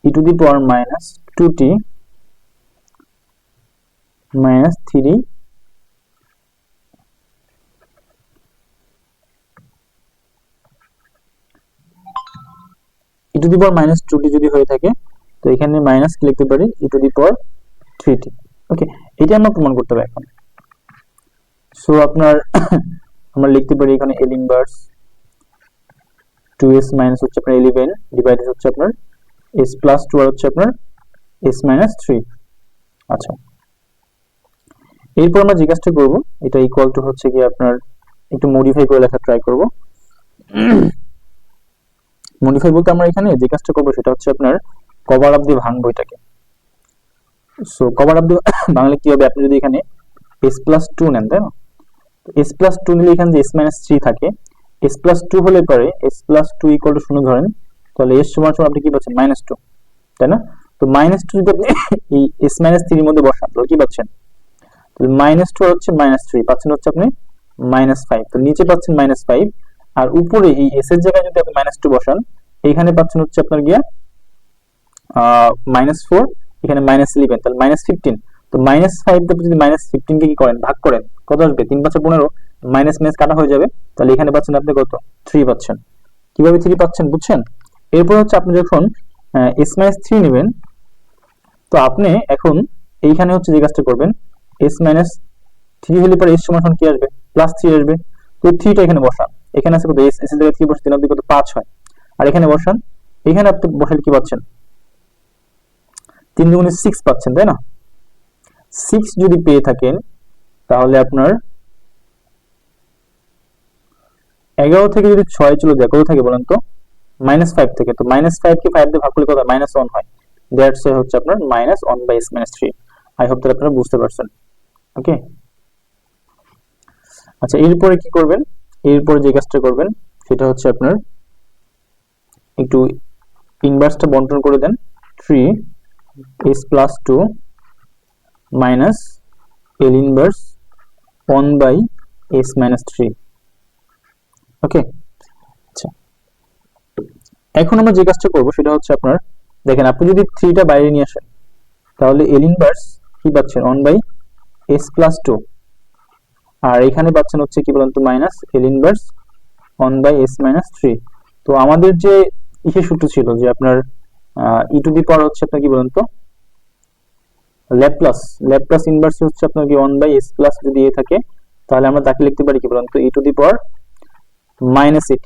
e to the power minus 2t minus 3 e to the power minus 2t যদি হয়ে থাকে তো এখানে মাইনাস কি লিখতে পারি e to the power 3t। ওকে, এটা আমরা প্রমাণ করতে হবে এখন। সো আপনার আমরা লিখতে পারি এখানে l ইনভার্স 2s মাইনাস হচ্ছে আপনার 11 ডিভাইডেড হচ্ছে আপনার s প্লাস 2 আর হচ্ছে আপনার s মাইনাস 3। আচ্ছা, এরপর আমরা যে কাজটা করব এটা ইকুয়াল টু হচ্ছে কি আপনার একটু মডিফাই করে লেখা ট্রাই করব। মডিফাই বলতে আমরা এখানে যে কাজটা করব সেটা হচ্ছে আপনার কভার আপ দিয়ে ভাঙবো এটাকে। সো কভার আপ দিয়ে ভাঙলে কি হবে, আপনি যদি এখানে s প্লাস 2 নেন, তাই না, s প্লাস 2 নিলে এখানে যে s মাইনাস 3 থাকে, s প্লাস 2 হলে পরে s প্লাস 2 ইকুয়াল টু 0 ধরেন, তাহলে s সমান সমান আপনি কি পাচ্ছেন মাইনাস 2, তাই না? তো মাইনাস 2 যদি আপনি এই s মাইনাস 3 এর মধ্যে বসান তাহলে কি পাচ্ছেন, তাহলে মাইনাস 2 হচ্ছে মাইনাস 3 পাচ্ছেন হচ্ছে আপনি মাইনাস 5, তো নিচে পাচ্ছেন মাইনাস 5 আর উপরে এই s এর জায়গায় যদি আপনি মাইনাস 2 বসান এইখানে পাচ্ছেন হচ্ছে আপনার গিয়া মাইনাস 4, এখানে মাইনাস 11 তাহলে মাইনাস 15, তো -5 দিয়ে যদি -15 কে কি করেন, ভাগ করেন, কত আসবে? 3 5 15, মাইনাস মাইনাস কাটা হয়ে যাবে। তাহলে এখানে পাচ্ছেন আপনি কত? 3 পাচ্ছেন। কিভাবে 3 পাচ্ছেন বুঝছেন? এরপর হচ্ছে আপনি যখন s-3 নেবেন, তো আপনি এখন এইখানে হচ্ছে যে কাজটা করবেন, s-3 হলে পরে s সমান কি আসবে? +3 আসবে। তো 3টা এখানে বসান। এখানে আছে কত? s এর জায়গায় 3 বসে 3 অবধি কত? 5 হয়। আর এখানে বসান। এখানে আপনি বসালে কি পাচ্ছেন? 3 দুগুণে 6 পাচ্ছেন, তাই না? 6 যদি পেয়ে থাকেন তাহলে আপনার 11 থেকে যদি 6 চলে যায়, কত থাকে বলেন তো? -5 থেকে। তো -5 কে 5 দিয়ে ভাগ করলে কত? -1 হয়। দ্যাটস ওয়াই হচ্ছে আপনার -1/s-3। আই হোপ আপনারা বুঝতে পারছেন। ওকে, আচ্ছা এরপরে কি করবেন? এরপরে যে কাজটা করবেন সেটা হচ্ছে আপনার একটু ইনভার্সটা বন্টন করে দেন। 3s+2 minus l inverse 1/s-3। ওকে, আচ্ছা এখন আমরা যে কাজটা করব সেটা হচ্ছে আপনার, দেখেন আপনি যদি 3টা বাইরে নিয়ে আসেন তাহলে l ইনভার্স কি পাচ্ছেন? 1/s+2, আর এখানে পাচ্ছেন হচ্ছে কি বলেন তো? Minus l inverse 1/s-3। তো আমাদের যে ইসের সূত্র ছিল যে আপনার ই টু দি পাওয়ার হচ্ছে আপনার কি বলেন তো? ল্যাপ্লাস ইনভার্স হচ্ছে আপনার কি 1/s প্লাস যদি এ থাকে তাহলে আমরা তাকে লিখতে পারি কি বলেন তো? ই টু দি পাওয়ার -at।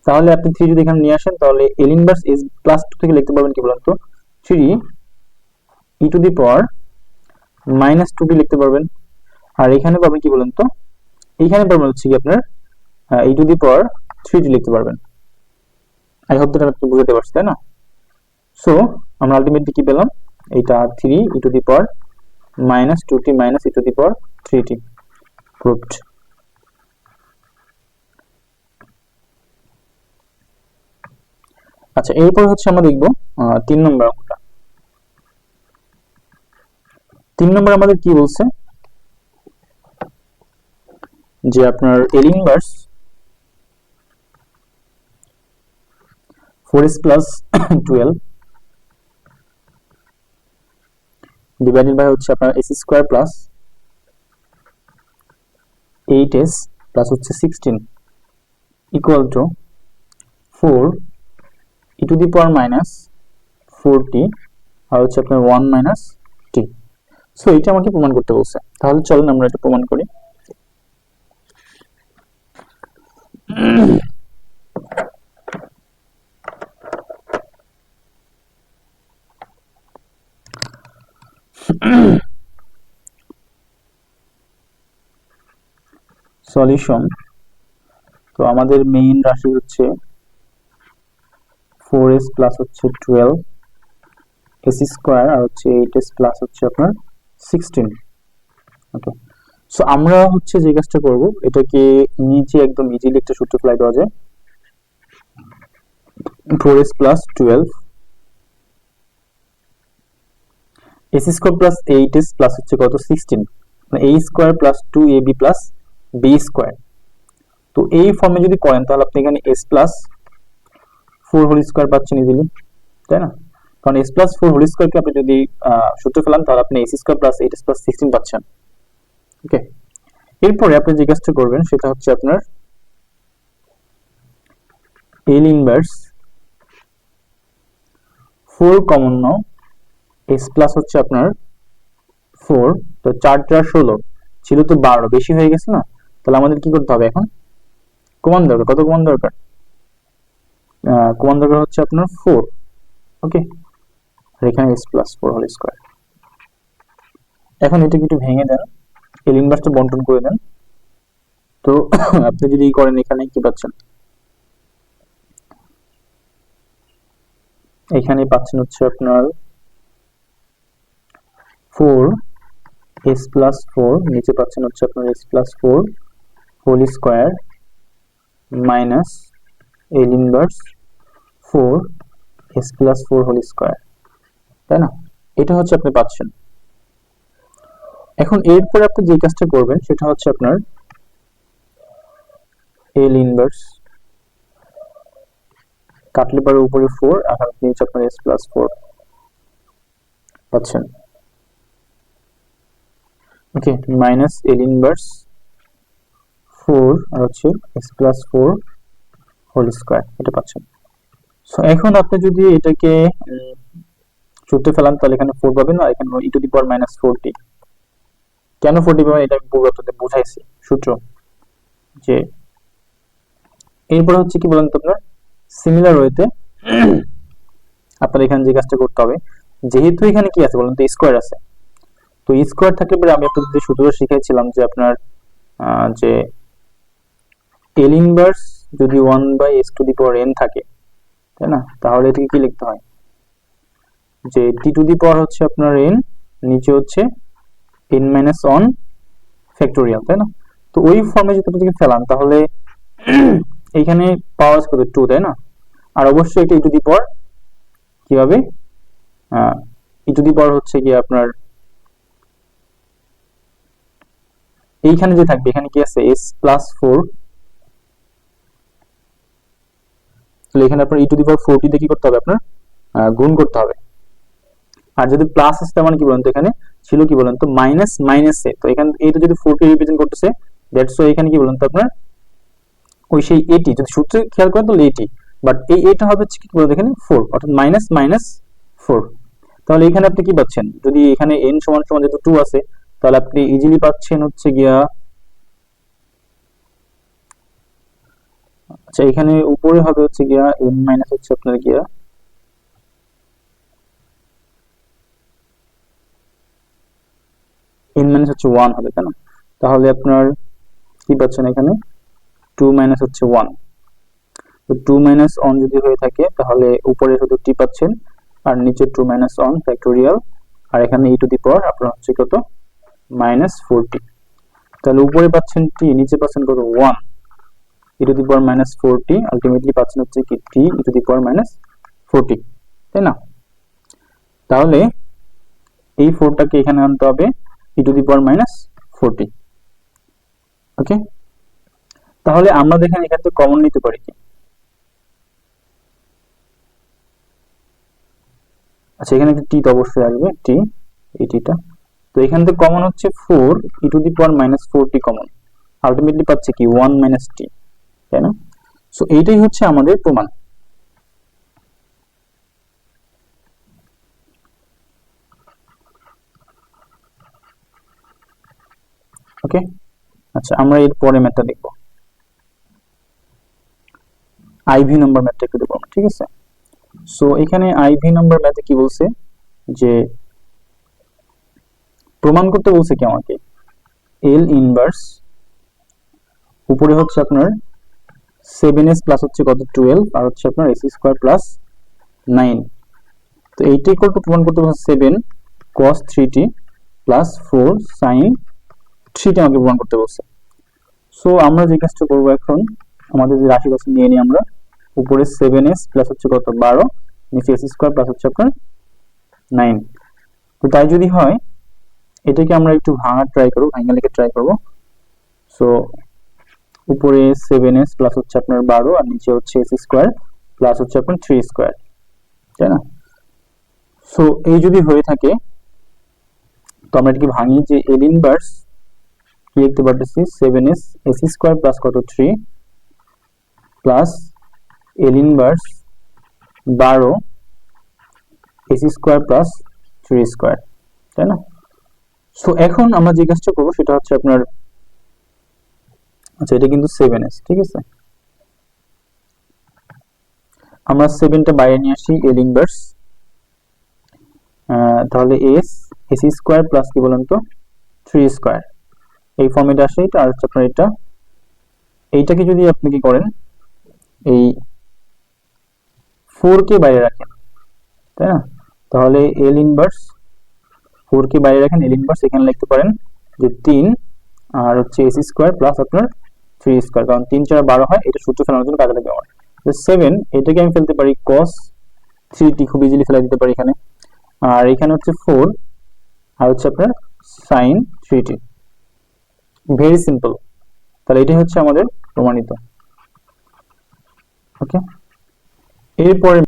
তাহলে আপনি 3 যদি এখানে নিয়ে আসেন তাহলে l ইনভার্স s+2 থেকে লিখতে পারবেন কি বলেন তো? 3 e to the power -2t লিখতে পারবেন। আর এখানে পাবেন কি বলেন তো? এইখানে পাবেন হচ্ছে কি আপনার e to the power 3t লিখতে পারবেন। আই হোপ that আপনি বুঝতে পারছেন, তাই না? সো আমরা আলটিমেটলি কি পেলাম? এটা 3 e to the power -2t minus E to the power 3t proved. আচ্ছা এরপর হচ্ছে আমরা দেখব 3 নম্বর অঙ্কটা। 3 নম্বর আমাদের কি বলছে যে আপনার l inverse 4s plus 12 divided by হচ্ছে আপনার s square plus 8s plus হচ্ছে 16 equal to 4 E to the power minus 4t আর হচ্ছে আপনার 1 মাইনাস t। সো এটা আমাকে প্রমাণ করতে বলছে। তাহলে চলুন আমরা এটা প্রমাণ করি। সলিউশন, তো আমাদের মেইন রাশি হচ্ছে 4s প্লাস হচ্ছে 12 s স্কয়ার আর হচ্ছে 8s প্লাস হচ্ছে আপনার 16। ওকে, সো আমরা হচ্ছে যে কাজটা করব এটাকে নিচে একদম ইজিলি একটা সূত্র ফেলাই দেওয়া যায়। 4s plus 12 s square plus 8s plus হচ্ছে কত? 16, মানে a square plus 2ab plus b square. তো এই ফর্মে যদি করেন তাহলে আপনি এখানে s প্লাস 4 হোল স্কয়ার পাচ্ছেন ইজিলি, তাই না? কারণ s প্লাস 4 হোল স্কয়ারকে আপনি যদি সূত্র ফেলান তাহলে আপনি s square plus 8s plus 16 পাচ্ছেন। ওকে, এরপরে আপনি যে কাজটা করবেন সেটা হচ্ছে আপনার l ইনভার্স 4 কমন নাও, s প্লাস হচ্ছে আপনার 4, তো 4 4 16 ছিল তো 12, বেশি হয়ে গেছে না? তাহলে আমাদের কি করতে হবে এখন? কমান দরকার। কত কমান দরকার? কমান দরকার হচ্ছে আপনার 4। ওকে, আর এখানে s প্লাস 4 হোল স্কয়ার। এখন এটাকে একটু ভেঙে দেন, l ইনভার্সটা বন্টন করে দেন। তো আপনি যদি করেন এখানে কি পাচ্ছেন? এখানে পাচ্ছেন হচ্ছে আপনার 4 s প্লাস 4, নিচে পাচ্ছেন হচ্ছে আপনার s plus 4 whole square minus l inverse 4 s plus 4 whole square, তাই না? এটা হচ্ছে আপনি পাচ্ছেন। এখন এরপরে আপনি যে কাজটা করবেন সেটা হচ্ছে আপনার l ইনভার্স কাটলে পরে উপরে 4 আর নিচে আপনার s প্লাস 4 পাচ্ছেন। ওকে, মাইনাস এল ইনভার্স 4 আর হচ্ছে x প্লাস 4 হোল স্কয়ার, এটা পাচ্ছেন। সো এখন আপনি যদি এটাকে সূত্রে ফেলান তাহলে এখানে 4 পাবেন, আর এখানে e to the power minus 4t। কেন 40 পাবেন এটা আমি পূর্বে আপনাদের বুঝাইছি সূত্র। যে এরপর হচ্ছে কি বলেন তো, আপনার সিমিলার ওয়েতে আপনার এখানে যে কাজটা করতে হবে, যেহেতু এখানে কি আছে বলেন তো, স্কয়ার আছে, তো স্কয়ার থাকলে পরে আমি আপনাদের সূত্রটা শিখাইছিলাম যে আপনার যে এল ইনভার্স যদি 1/s two the power n থাকে, তাই না, তাহলে এটাকে কি লিখতে হয়, যে t টু দি পাওয়ার হচ্ছে আপনার n, নিচে হচ্ছে n মাইনাস 1 ফ্যাক্টোরিয়াল, তাই না। তো ওই ফর্মে যদি আপনি ফেলান তাহলে এইখানে পাওয়ার কত 2, তাই না। আর অবশ্যই এটা ই টু দি পাওয়ার কি হবে, ই টু দি পাওয়ার হচ্ছে কি আপনার এইখানে যে থাকবে, এখানে কি আছে s প্লাস 4, তাহলে এখানে আপনার e to the power 4t দিয়ে কি করতে হবে, আপনার গুণ করতে হবে। আর যদি প্লাস আসতে মানে কি বলেন তো, এখানে ছিল কি বলেন তো মাইনাস মাইনাসে, তো এখানে এইটা যদি 4কে রিপ্রেজেন্ট করতেছে, দ্যাটস ওয়াই এখানে কি বলেন তো আপনার ওই সেই এটি যদি সূত্রে খেয়াল করেন তাহলে এটি, বাট এই এটা হবে কি বলেন এখানে 4, অর্থাৎ মাইনাস মাইনাস 4। তাহলে এখানে আপনি কি পাচ্ছেন, যদি এখানে n সমান সমান যেহেতু 2 আছে, তাহলে আপনি ইজিলি পাচ্ছেন হচ্ছে গিয়া, আচ্ছা এখানে উপরে হবে হচ্ছে গিয়া n মাইনাস হচ্ছে আপনার গিয়া n মাইনাস হচ্ছে 1 হবে, তাই না। তাহলে আপনার কি পাচ্ছেন এখানে 2 মাইনাস হচ্ছে 1, তো 2 মাইনাস 1 যদি হয়ে থাকে তাহলে উপরে শুধু t পাচ্ছেন, আর নিচে 2 মাইনাস 1 ফ্যাক্টোরিয়াল, আর এখানে e টু দি পাওয়ার আপনার হচ্ছে কত মাইনাস 4t। তাহলে উপরে পাচ্ছেন t, নিচে পাচ্ছেন কত 1 e to the power minus 4t, ultimately পাচ্ছেন হচ্ছে কি t e to the power minus 4t, তাই না। তাহলে এই 4টাকে এখানে আনতে হবে e to the power minus 4t। ওকে, তাহলে আমরা দেখেন এখান থেকে কমন নিতে পারি কি, আচ্ছা এখানে একটা টি তো অবশ্যই আসবে, টি এই টিটা, তো এখান থেকে কমন হচ্ছে 4 ই to the power minus 4t common, ultimately পাচ্ছে কি 1 মাইনাস টি, তাই না। সো এইটাই হচ্ছে আমাদের প্রমাণ। ওকে, আচ্ছা আমরা এর পরে ম্যাথটা দেখব, আইভি নাম্বার ম্যাথটা একটু দেখব, ঠিক আছে। সো এখানে আইভি নাম্বার ম্যাথে কি বলছে, যে প্রমাণ করতে বলছে কি আমাকে এল ইনভার্স, উপরে হচ্ছে আপনার 7s প্লাস হচ্ছে কত 12, আর হচ্ছে আপনার s স্কয়ার প্লাস 9, তো এইটা ইকুয়াল টু প্রমাণ করতে বলছে 7 cos 3t plus 4 sin 3t আমাকে প্রমাণ করতে বলছে। সো আমরা যে কাজটা করবো এখন, আমাদের যে রাশি বাক্স নিয়ে নিই আমরা, উপরে 7s প্লাস হচ্ছে কত 12, নিচে s স্কয়ার প্লাস হচ্ছে আপনার 9। তো তাই যদি হয় এটাকে আমরা একটু ভাঙার ট্রাই করবো, ভাঙা লিখে ট্রাই করবো। সো উপরে 7s প্লাস হচ্ছে আপনার 12, আর নিচে হচ্ছে s স্কয়ার প্লাস হচ্ছে আপনার 3 স্কয়ার, তাই না। সো এই যদি হয়ে থাকে তো আমরা এটাকে ভাঙি, যে এল ইনভার্স কি লিখতে পারতেছি 7s s স্কয়ার প্লাস কত 3 plus L inverse 12 s square plus 3 square, তাই না। সো এখন আমরা যে কাজটা করবো সেটা হচ্ছে আপনার, আচ্ছা এটা কিন্তু 7s, ঠিক আছে, আমরা 7টা বাইরে নিয়ে আসি এল ইনভার্স, তাহলে s স্কয়ার প্লাস কি বলেন তো 3 স্কয়ার, এই ফর্মেটে আসে এটা। আর হচ্ছে আপনার এটা, এইটাকে যদি আপনি কি করেন এই 4 কে বাইরে রাখেন, তাই না, তাহলে এল ইনভার্স 4 কে বাইরে রাখেন, এল ইনভার্স এখানে লিখতে পারেন যে 3, আর হচ্ছে s স্কয়ার প্লাস আপনার 3 স্কয়ার, কারণ 3 4 12 হয়, এটা সূত্র ফেলানোর জন্য কাজে লাগবে আমার। 7 এটাকে আমি ফেলতে পারি cos 3t, খুব ইজিলি ফেলা দিতে পারি এখানে, আর এখানে হচ্ছে 4, আর হচ্ছে আপনার sin 3t, ভেরি সিম্পল। তাহলে এটাই হচ্ছে আমাদের প্রমাণিত। ওকে, এরপরে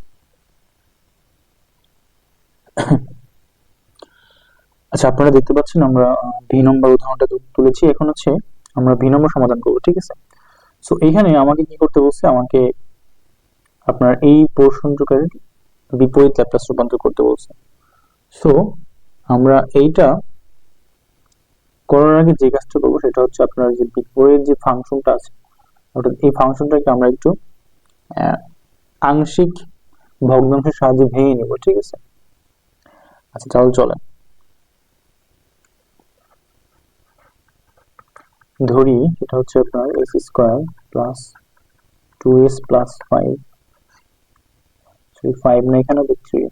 আচ্ছা, আপনারা দেখতে পাচ্ছেন আমরা ভি নম্বর উদাহরণটা তুলেছি। এখন হচ্ছে আমরা ভি নম্বর সমাধান করব, ঠিক আছে? সো এইখানে আমাকে কি করতে বলছে, আমাকে আপনার এই পোর্শনটুকের বিপরীত ল্যাপ্লাস রূপান্তর করতে বলছে। সো আমরা এইটা করার আগে যে কাজটা করবো সেটা হচ্ছে আপনার যে বিপরীত যে ফাংশনটা আছে, অর্থাৎ এই ফাংশনটাকে আমরা একটু আংশিক ভগ্নাংশের সাহায্যে ভেঙে নিব, ঠিক আছে? আচ্ছা, তাহলে চলেন ধরি এটা হচ্ছে আপনার S square plus 2s plus 5, sorry 5 না, এখানে তো 3।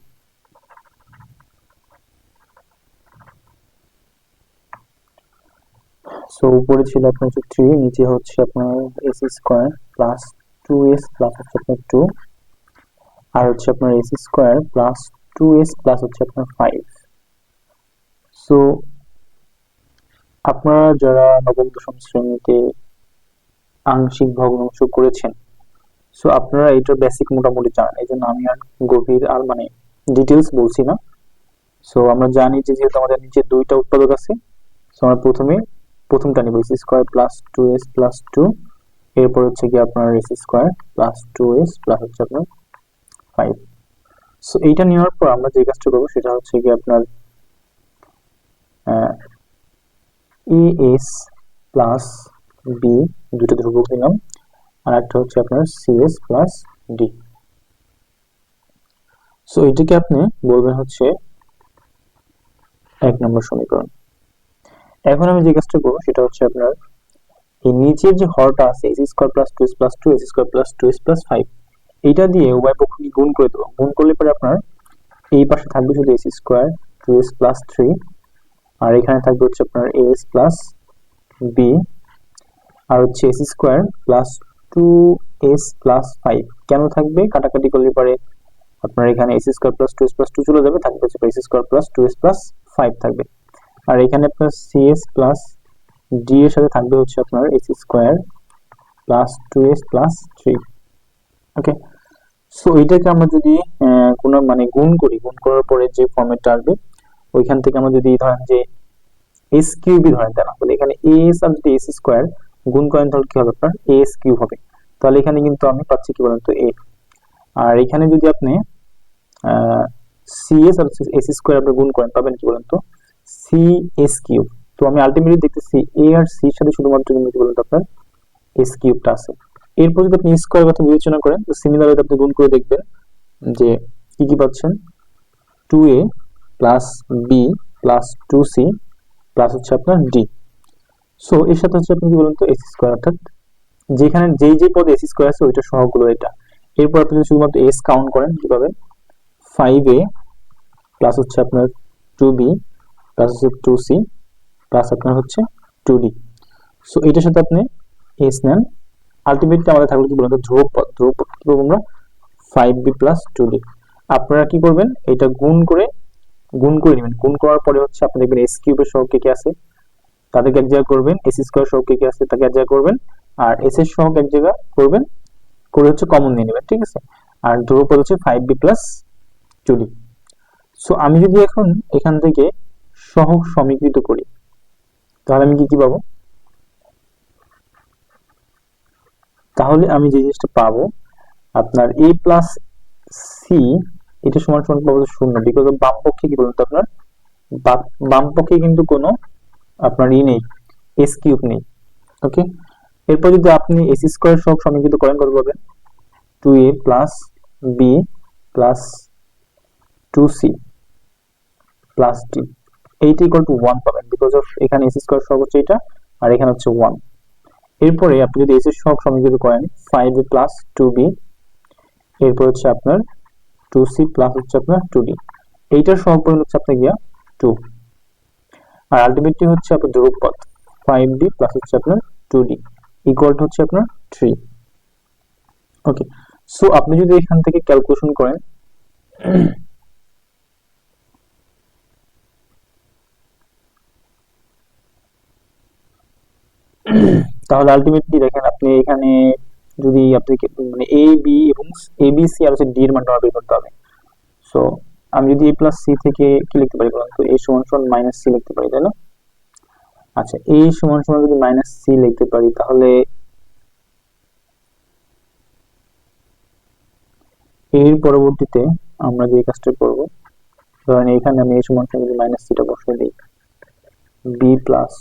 সো উপরে ছিল আপনার হচ্ছে 3, নিচে হচ্ছে আপনার S square plus 2s plus হচ্ছে আপনার 2, আর হচ্ছে আপনার S square plus 2s plus হচ্ছে আপনার 5। সো আপনারা যারা নবম দশম শ্রেণীতে আংশিক ভগ্নাংশ করেছেন, সো আপনারা এটার বেসিক মোটামুটি জানেন, এই জন্য আমি আর গভীর আর মানে ডিটেলস বলছি না। সো আমরা জানি যে যেহেতু আমাদের নিচে দুইটা উৎপাদক আছে, সো আমরা প্রথমটা নিব S square plus 2s plus 2, এরপর হচ্ছে কি আপনার S square plus 2s plus হচ্ছে আপনার 5। সো এইটা নেওয়ার পর আমরা যে কাজটা করবো সেটা হচ্ছে কি আপনার as প্লাস বি, দুটো ধ্রুবক নিলাম, আর একটা হচ্ছে আপনার cs প্লাস ডি। সো এটাকে আপনি বলবেন হচ্ছে 1 নম্বর সমীকরণ। এখন আমি যে কাজটা করবো সেটা হচ্ছে আপনার এই নিচের যে হরটা আছে S square plus 2s plus 2, S square plus 2s plus 5, এইটা দিয়ে উভয় পক্ষকে গুণ করে দেবো। গুণ করলে পরে আপনার এই পাশে থাকবে শুধু এস স্কোয়ার 2s প্লাস 3, আর এখানে থাকবে হচ্ছে আপনার as প্লাস বি, আর হচ্ছে S square plus 2s plus 5 কেন থাকবে, কাটাকাটি করলে পরে আপনার এখানে S square plus 2s plus 2 চলে যাবে, থাকবে হচ্ছে S square plus 2s plus 5 থাকবে। আর এখানে আপনার cs প্লাস ডি এর সাথে থাকবে হচ্ছে আপনার S square plus 2s plus 3। ওকে, সো এইটাকে আমরা যদি কোনো মানে গুণ করি, গুণ করার পরে যে ফর্মেটটা আসবে ওইখান থেকে আমরা যদি ধরেন যে এস কিউবই ধরেন, তাহলে এখানে এস আর যদি এস স্কোয়ার গুণ করেন তাহলে কি হবে, আপনার এস কিউব হবে। তাহলে এখানে কিন্তু আমি পাচ্ছি কি বলেন তো এ, আর এখানে যদি আপনি সিএস আর এস স্কোয়ার আপনি গুণ করেন পাবেন কি বলেন তো সি এস কিউব। তো আমি আলটিমেটলি দেখতেছি এ আর সি এর সাথে শুধুমাত্র কিন্তু কি বলেন তো আপনার এস কিউবটা আছে। এরপর যদি আপনি স্কোয়ার কথা বিবেচনা করেন তো সিমিলার ওয়েতে আপনি গুণ করে দেখবেন যে কি কি পাচ্ছেন, 2a plus B plus 2c plus হচ্ছে আপনার ডি। সো এর সাথে হচ্ছে আপনি কি বলেন তো এস স্কোয়ার, অর্থাৎ যেখানে যেই যে পদে এস স্কোয়ার আছে ওইটা সহগগুলো এটা। এরপর আপনি যদি শুধুমাত্র এস কাউন্ট করেন কি পাবেন, 5a প্লাস হচ্ছে আপনার 2b প্লাস হচ্ছে 2c প্লাস আপনার হচ্ছে 2d। সো এটার সাথে আপনি এস নেন, আলটিমেটলি আমাদের থাকলো কি বলতো ধ্রুবক পদ। ধ্রুবক পদ কি পাবো আমরা, 5b প্লাস 2d। আপনারা কি করবেন, এটা গুণ করে নেবেন। গুণ করার পরে হচ্ছে আপনি দেখবেন এস কিউবের সহগ কে কে আছে তাদেরকে এক জায়গা করবেন, এস স্কোয়ার সহগ কে কে আছে তাকে এক জায়গা করবেন, আর এস এর সহগ এক জায়গা করবেন, করে হচ্ছে কমন নিয়ে নেবেন, ঠিক আছে? আর ধ্রুবপদ হচ্ছে 5b প্লাস 2d। সো আমি যদি এখন এখান থেকে সহগ সমীকৃত করি তাহলে আমি কি কি পাবো, তাহলে আমি যে জিনিসটা পাবো আপনার a প্লাস সি এটা সমান সমান পাবো 0, বিকজ বাম পক্ষে কি বলুন তো আপনার বাম পক্ষে কিন্তু কোনো আপনার নেই, এস কিউব নেই। ওকে, এরপর যদি আপনি এস স্কোয়ার সহগ সমীকৃত করেন কত পাবেন, 2a plus B plus 2c plus d, এইটা ইকুয়াল টু 1 পাবেন, বিকজ অফ এখানে এস স্কোয়ার সহগ হচ্ছে এটা আর এখানে হচ্ছে 1। এরপরে আপনি যদি এস এর সহগ সমীকৃত করেন 5a প্লাস 2b, এরপর হচ্ছে আপনার 2c প্লাস হচ্ছে আপনার 2d, এইটার সহগ পাবেন হচ্ছে আপনার গিয়া 2, আর আলটিমেটলি হচ্ছে আপনার ধ্রুবক পদ 5d প্লাস হচ্ছে আপনার 2d ইকুয়াল টু হচ্ছে আপনার 3। ওকে, সো আপনি যদি এখান থেকে ক্যালকুলেশন করেন তাহলে আলটিমেটলি দেখেন আপনি এখানে যদি আপনি মানে এ বি এবং এ বি সি আর হচ্ছে ডি এর মানটা বের করতে হবে। সো আমি যদি a প্লাস সি থেকে কি লিখতে পারি বলুন তো, a সমান সমান মাইনাস সি লিখতে পারি, তাই না? আচ্ছা, a সমান সমান যদি মাইনাস সি লিখতে পারি, তাহলে এর পরবর্তীতে আমরা যে কাজটা করব, ধরেন এখানে আমি a সমান সমান যদি মাইনাস সিটা বসিয়ে দিই, b plus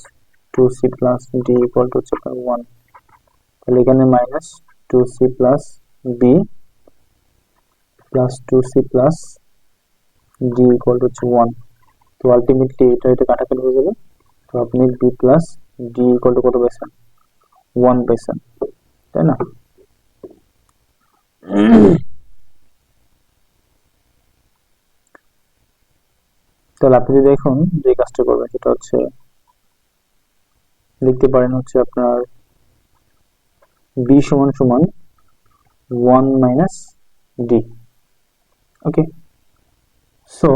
2c plus d equal to হচ্ছে আপনার 1, তাহলে এখানে minus 2c plus b plus 2c plus d equal to হচ্ছে 1। তো আলটিমেটলি এটা কাটাকাটি হয়ে যাবে। তো আপনি b plus d equal to কত পাইছেন? 1 পাইছেন, তাই না? তাহলে আপনি যদি এখন যে কাজটা করবেন সেটা হচ্ছে লিখতে পারেন হচ্ছে আপনার b সমান সমান 1 মাইনাস d। ওকে, সো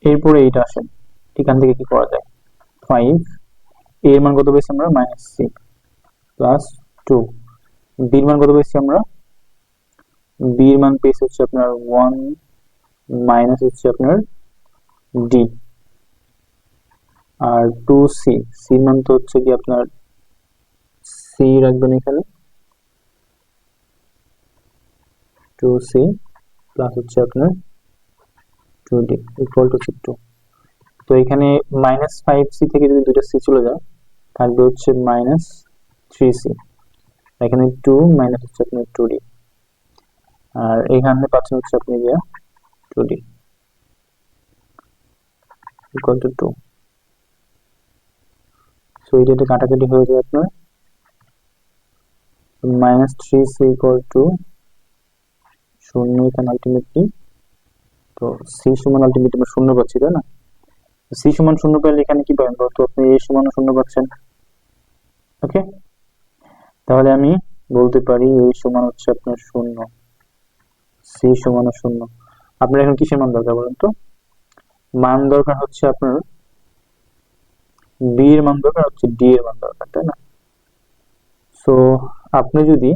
এরপরে এইটা আসেন, এখান থেকে কি করা যায়? 5 এর মান কত পেয়েছি আমরা? Minus C plus 2। বি এর মান কত পেয়েছি আমরা? বি এর মান পেয়েছি হচ্ছে আপনার 1 মাইনাস হচ্ছে আপনার ডি, আর 2c, সি এর মান তো হচ্ছে কি আপনার সি রাখবেন এখানে, 2c প্লাস হচ্ছে আপনার 2d ইকুয়াল টু 2। তো এখানে মাইনাস 5c থেকে যদি দুইটা সি চলে যায় থাকবে হচ্ছে মাইনাস 3c, এখানে 2 মাইনাস হচ্ছে আপনার 2d, আর এখানে পাচ্ছেন হচ্ছে আপনি গিয়া 2d ইকুয়াল টু 2। সো এটা কাটাকাটি হয়ে যায় আপনার মাইনাস 3c ইকুয়াল টু 0 এখানে আলটিমেটলি। তো সি সমান আলটিমেটলি আমরা 0 পাচ্ছি, তাই না? সি সমান 0 পেলে এখানে কি পাবেন? তো আপনি এ সমান 0 পাচ্ছেন। ওকে, তাহলে আমি বলতে পারি এ সমান হচ্ছে আপনার 0, সি সমান 0। আপনার এখন কিসের মান দরকার বলেন তো? মান দরকার হচ্ছে আপনার বি এর মান দরকার, হচ্ছে ডি এর মান দরকার, তাই না? সো আপনি যদি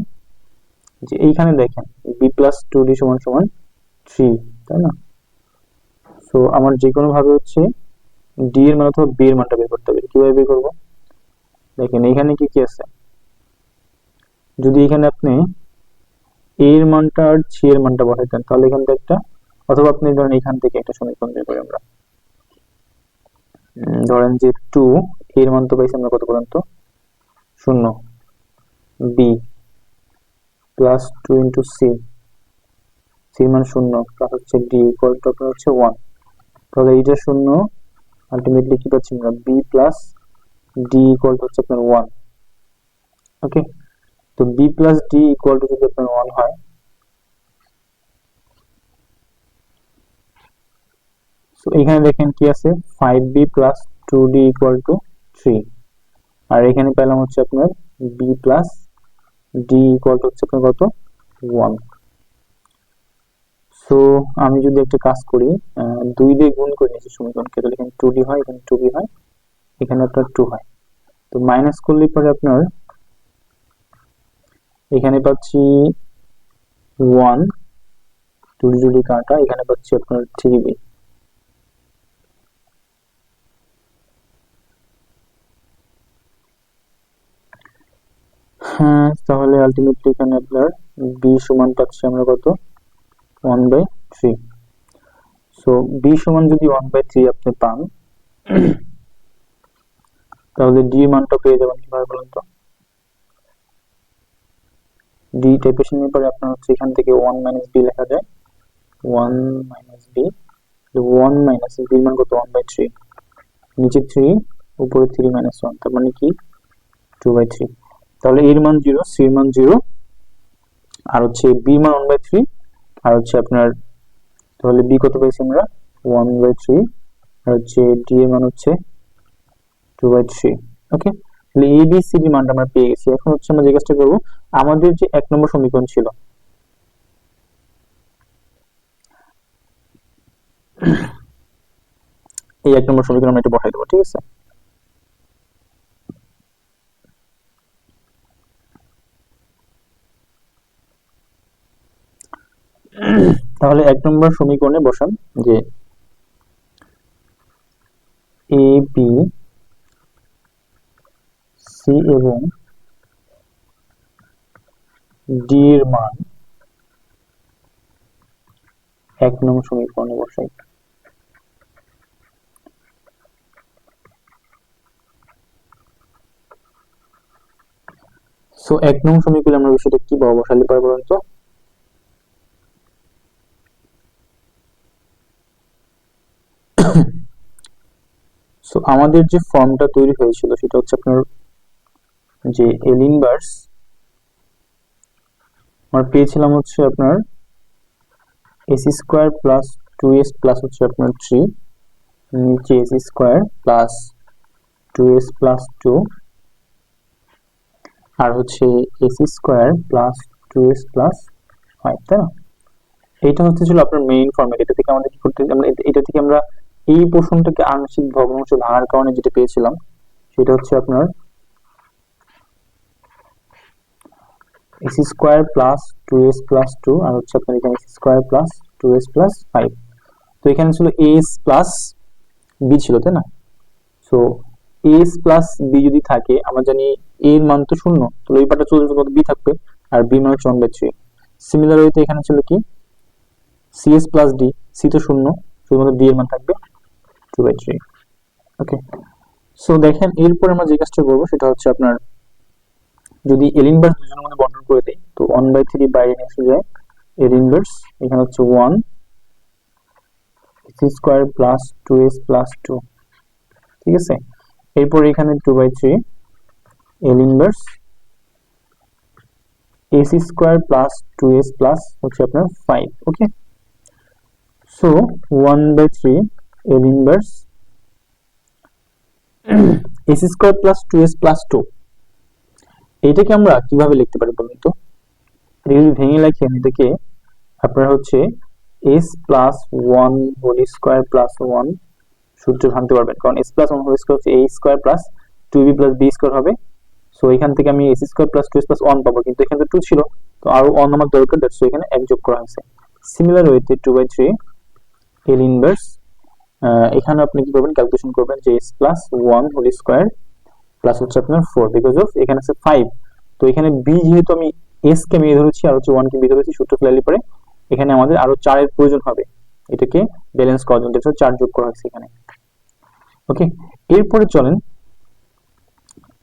যে এইখানে দেখেন বি প্লাস 2d সমান সমান 3, তাই না? সো আমার যে কোনো ভাবে হচ্ছে ডি এর মান অথবা বি এর মানটা বের করতে হবে। কিভাবে বের করব? দেখেন এখানে কি কি আছে, যদি এখানে আপনি এ এর মানটা আর সি এর মানটা বসাইতেন তাহলে এখান থেকে একটা, অথবা আপনি ধরেন এখান থেকে একটা সমীকরণ বের করি আমরা। ধরেন যে 2 এর মান তো পাইছি আমরা কত পর্যন্ত? 0, B plus 2 into C, C মান 0 প্লাস হচ্ছে ডি ইকুয়াল টু আপনার হচ্ছে 1। তাহলে এইটা 0, আলটিমেটলি কি পাচ্ছি আমরা? B plus D equal to হচ্ছে আপনার 1। ওকে, তো B plus D equal to যদি আপনার 1 হয়, সো এখানে দেখেন কি আছে, 5b plus 2d equal to 3, আর এখানে পেলাম হচ্ছে আপনার b plus D equal to হচ্ছে আপনার কত? 1। সো আমি যদি একটা কাজ করি, 2 দিয়ে গুণ করে নিচ্ছি সমীকরণকে, তাহলে এখানে 2d হয়, এখানে 2b হয়, এখানে আপনার 2 হয়। তো মাইনাস করলে পরে আপনার এখানে পাচ্ছি 1, 2d যদি কাটা, এখানে পাচ্ছি আপনার 3b। হ্যাঁ, তাহলে আলটিমেটলি এখানে আপনার বি সমান পাচ্ছি আমরা কত? 1/3। সো বি সমান যদি 1/3 আপনি পান, তাহলে ডি মানটা পেয়ে যাবেন কিভাবে বলেন তো? ডি টাইপেশন এর পরে আপনার হচ্ছে এখান থেকে 1 মাইনাস বি লেখা যায়, 1 মাইনাস বি, 1 মাইনাস বি মান কত? 1/3, নিচে 3, উপরে 3 মাইনাস 1, তার মানে কি 2/3। তাহলে এর মান 0, সি এর মান 0, আর হচ্ছে বি মান 1/3, আর হচ্ছে আপনার, তাহলে বি কত পেয়েছি আমরা? 1/3, আর হচ্ছে ডি এর মান হচ্ছে 2/3। ওকে, তাহলে এ বি সি ডি মানটা আমরা পেয়ে গেছি। এখন হচ্ছে আমরা যে কাজটা করবো, আমাদের যে 1 নম্বর সমীকরণ ছিল, এই 1 নম্বর সমীকরণ আমরা এটা বসাই দেবো, ঠিক আছে? তাহলে 1 নম্বর সমীকরণে বসান যে এ বি সি এবং ডি এর মান 1 নং সমীকরণে বসাই। সো 1 নং সমীকরণে আমরা বিষয়টা কি বসালে পারবো বলুন তো? সো আমাদের যে ফর্মটা তৈরি হয়েছিল সেটা হচ্ছে আপনার যে এল ইনভার্স আমরা পেয়েছিলাম হচ্ছে আপনার S square plus 2s plus হচ্ছে আপনার 3, নিচে S square plus 2s plus 2 আর হচ্ছে S square plus 2s plus 5, তাই না? এইটা হচ্ছে ছিল আপনার মেইন ফর্মেট। এটা থেকে আমাদের কি করতে, আমরা এটা থেকে আমরা এই পোর্শনটাকে আংশিক ভগ্নাংশে ভাঙার কারণে যেটা পেয়েছিলাম সেটা হচ্ছে আপনার S square plus 2s plus 2 আর হচ্ছে আপনার এখানে S square plus 2s plus 5। তো এখানে ছিল এস প্লাস বি ছিল, তাই না? সো এস প্লাস বি যদি থাকে, আমরা জানি এ এর মান তো শূন্য, তো এই পার্টটা চলে যাবে, বি থাকবে আর বি মান হচ্ছে 1/3। সিমিলার ওয়েতে এখানে ছিল কি সিএস প্লাস ডি, সি তো শূন্য, শুধুমাত্র ডি এর মান থাকবে 2/3। ওকে, সো দেখেন এরপর আমরা যে কাজটা করবো সেটা হচ্ছে আপনার যদি এল ইনভার্স দুজনের মধ্যে বন্টন করে দেই তো 1/3 বাইরে নিয়ে এসে যায় এল ইনভার্স, এখানে হচ্ছে 1 S square plus 2s plus 2, ঠিক আছে? এরপর এখানে 2/3 L inverse s square plus 2s plus হচ্ছে আপনার 5। Okay, so 1/3 L inverse s square plus 2s plus 2, এইটাকে আমরা কিভাবে লিখতে পারি বলুন তো? এটা যদি ভেঙে লিখেন এটাকে আপনার হচ্ছে s plus 1 whole square plus 1 সূত্র ভাঙতে পারবেন, কারণ s প্লাস 1 হোল স্কোয়ার হচ্ছে a square plus 2b plus b square হবে। সো এখান থেকে আমি s square plus 2s plus 1 পাবো, কিন্তু এখানে তো 2 ছিল, তো আরো 1 আমার দরকার, দ্যাটস এখানে 1 যোগ করা হয়েছে। সিমিলার ওয়েতে 2/3 এল ইনভার্স, এখানে আপনি কি করবেন, ক্যালকুলেশন করবেন যে s plus 1 whole square plus হচ্ছে আপনার 4 বিকজ অফ এখানে আছে 5, তো এখানে b যেহেতু আমি s কে আমি a ধরেছি আর হচ্ছে 1 কে b ধরেছি, সূত্র ফেলালি পরে এখানে আমাদের আরো 4 এর প্রয়োজন হবে এটাকে ব্যালেন্স করার জন্য, দেখো 4 যোগ করা হয়েছে এখানে। ওকে, এরপরে চলেন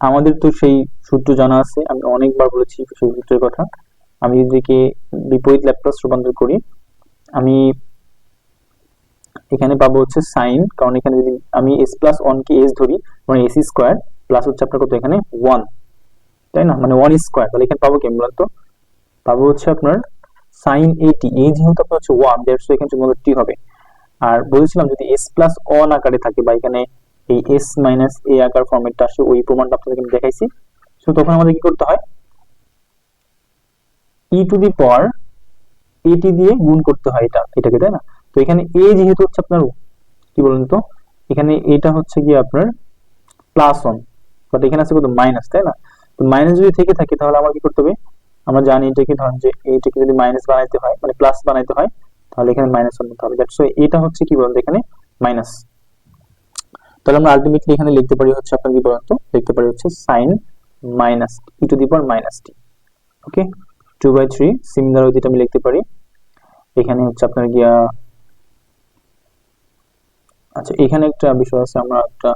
আমাদের তো সেই সূত্র জানা আছে, আমি অনেকবার বলেছি সেই সূত্রের কথা। আমি যদি বিপরীত ল্যাপ্লাস রূপান্তর করি, আমি এখানে পাবো হচ্ছে সাইন, কারণ এখানে যদি আমি s প্লাস 1 কে s ধরি মানে s স্কয়ার প্লাস হচ্ছে আপনার কত এখানে 1, তাই না? মানে 1 স্কয়ার, তাহলে এখানে পাবো কি বলুন তো? পাবো হচ্ছে আপনার সাইন 80, এই যেহেতু আপনার হচ্ছে 1 দ্যাটস এখানে শুধুমাত্র t হবে। আর বলেছিলাম যদি s প্লাস 1 আকারে থাকে বা এখানে এই s মাইনাস a আকার ফরম্যাটটা আসে, ওই প্রমাণটা আপনাদের আমি দেখাইছি। সো তখন আমাদের কি করতে হয়, e to the power at দিয়ে গুণ করতে হয় এটাকে, তাই না? তো এখানে a যেহেতু হচ্ছে আপনার কি বলুন তো, এখানে এটা হচ্ছে কি আপনার প্লাস 1, বাট এখানে আছে কত মাইনাস, তাই না? তো মাইনাস যদি থেকে থাকে তাহলে আমার কি করতে হবে, আমরা জানি এটাকে ধরেন যে এইটাকে যদি মাইনাস বানাইতে হয় মানে প্লাস বানাইতে হয় তাহলে এখানে মাইনাস আনতে হবে, দ্যাটস ওয়াই এটা হচ্ছে কি বলুন এখানে মাইনাস। তাহলে আমরা আলটিমেটলি এখানে লিখতে পারি হচ্ছে আপনার কি বলুন তো, লিখতে পারি হচ্ছে sine minus E to the power minus T. Okay, 2/3 similar ওই যেটা আমি লিখতে পারি এখানে হচ্ছে আপনার গিয়া, আচ্ছা এখানে একটা বিষয় আছে, আমরা একটা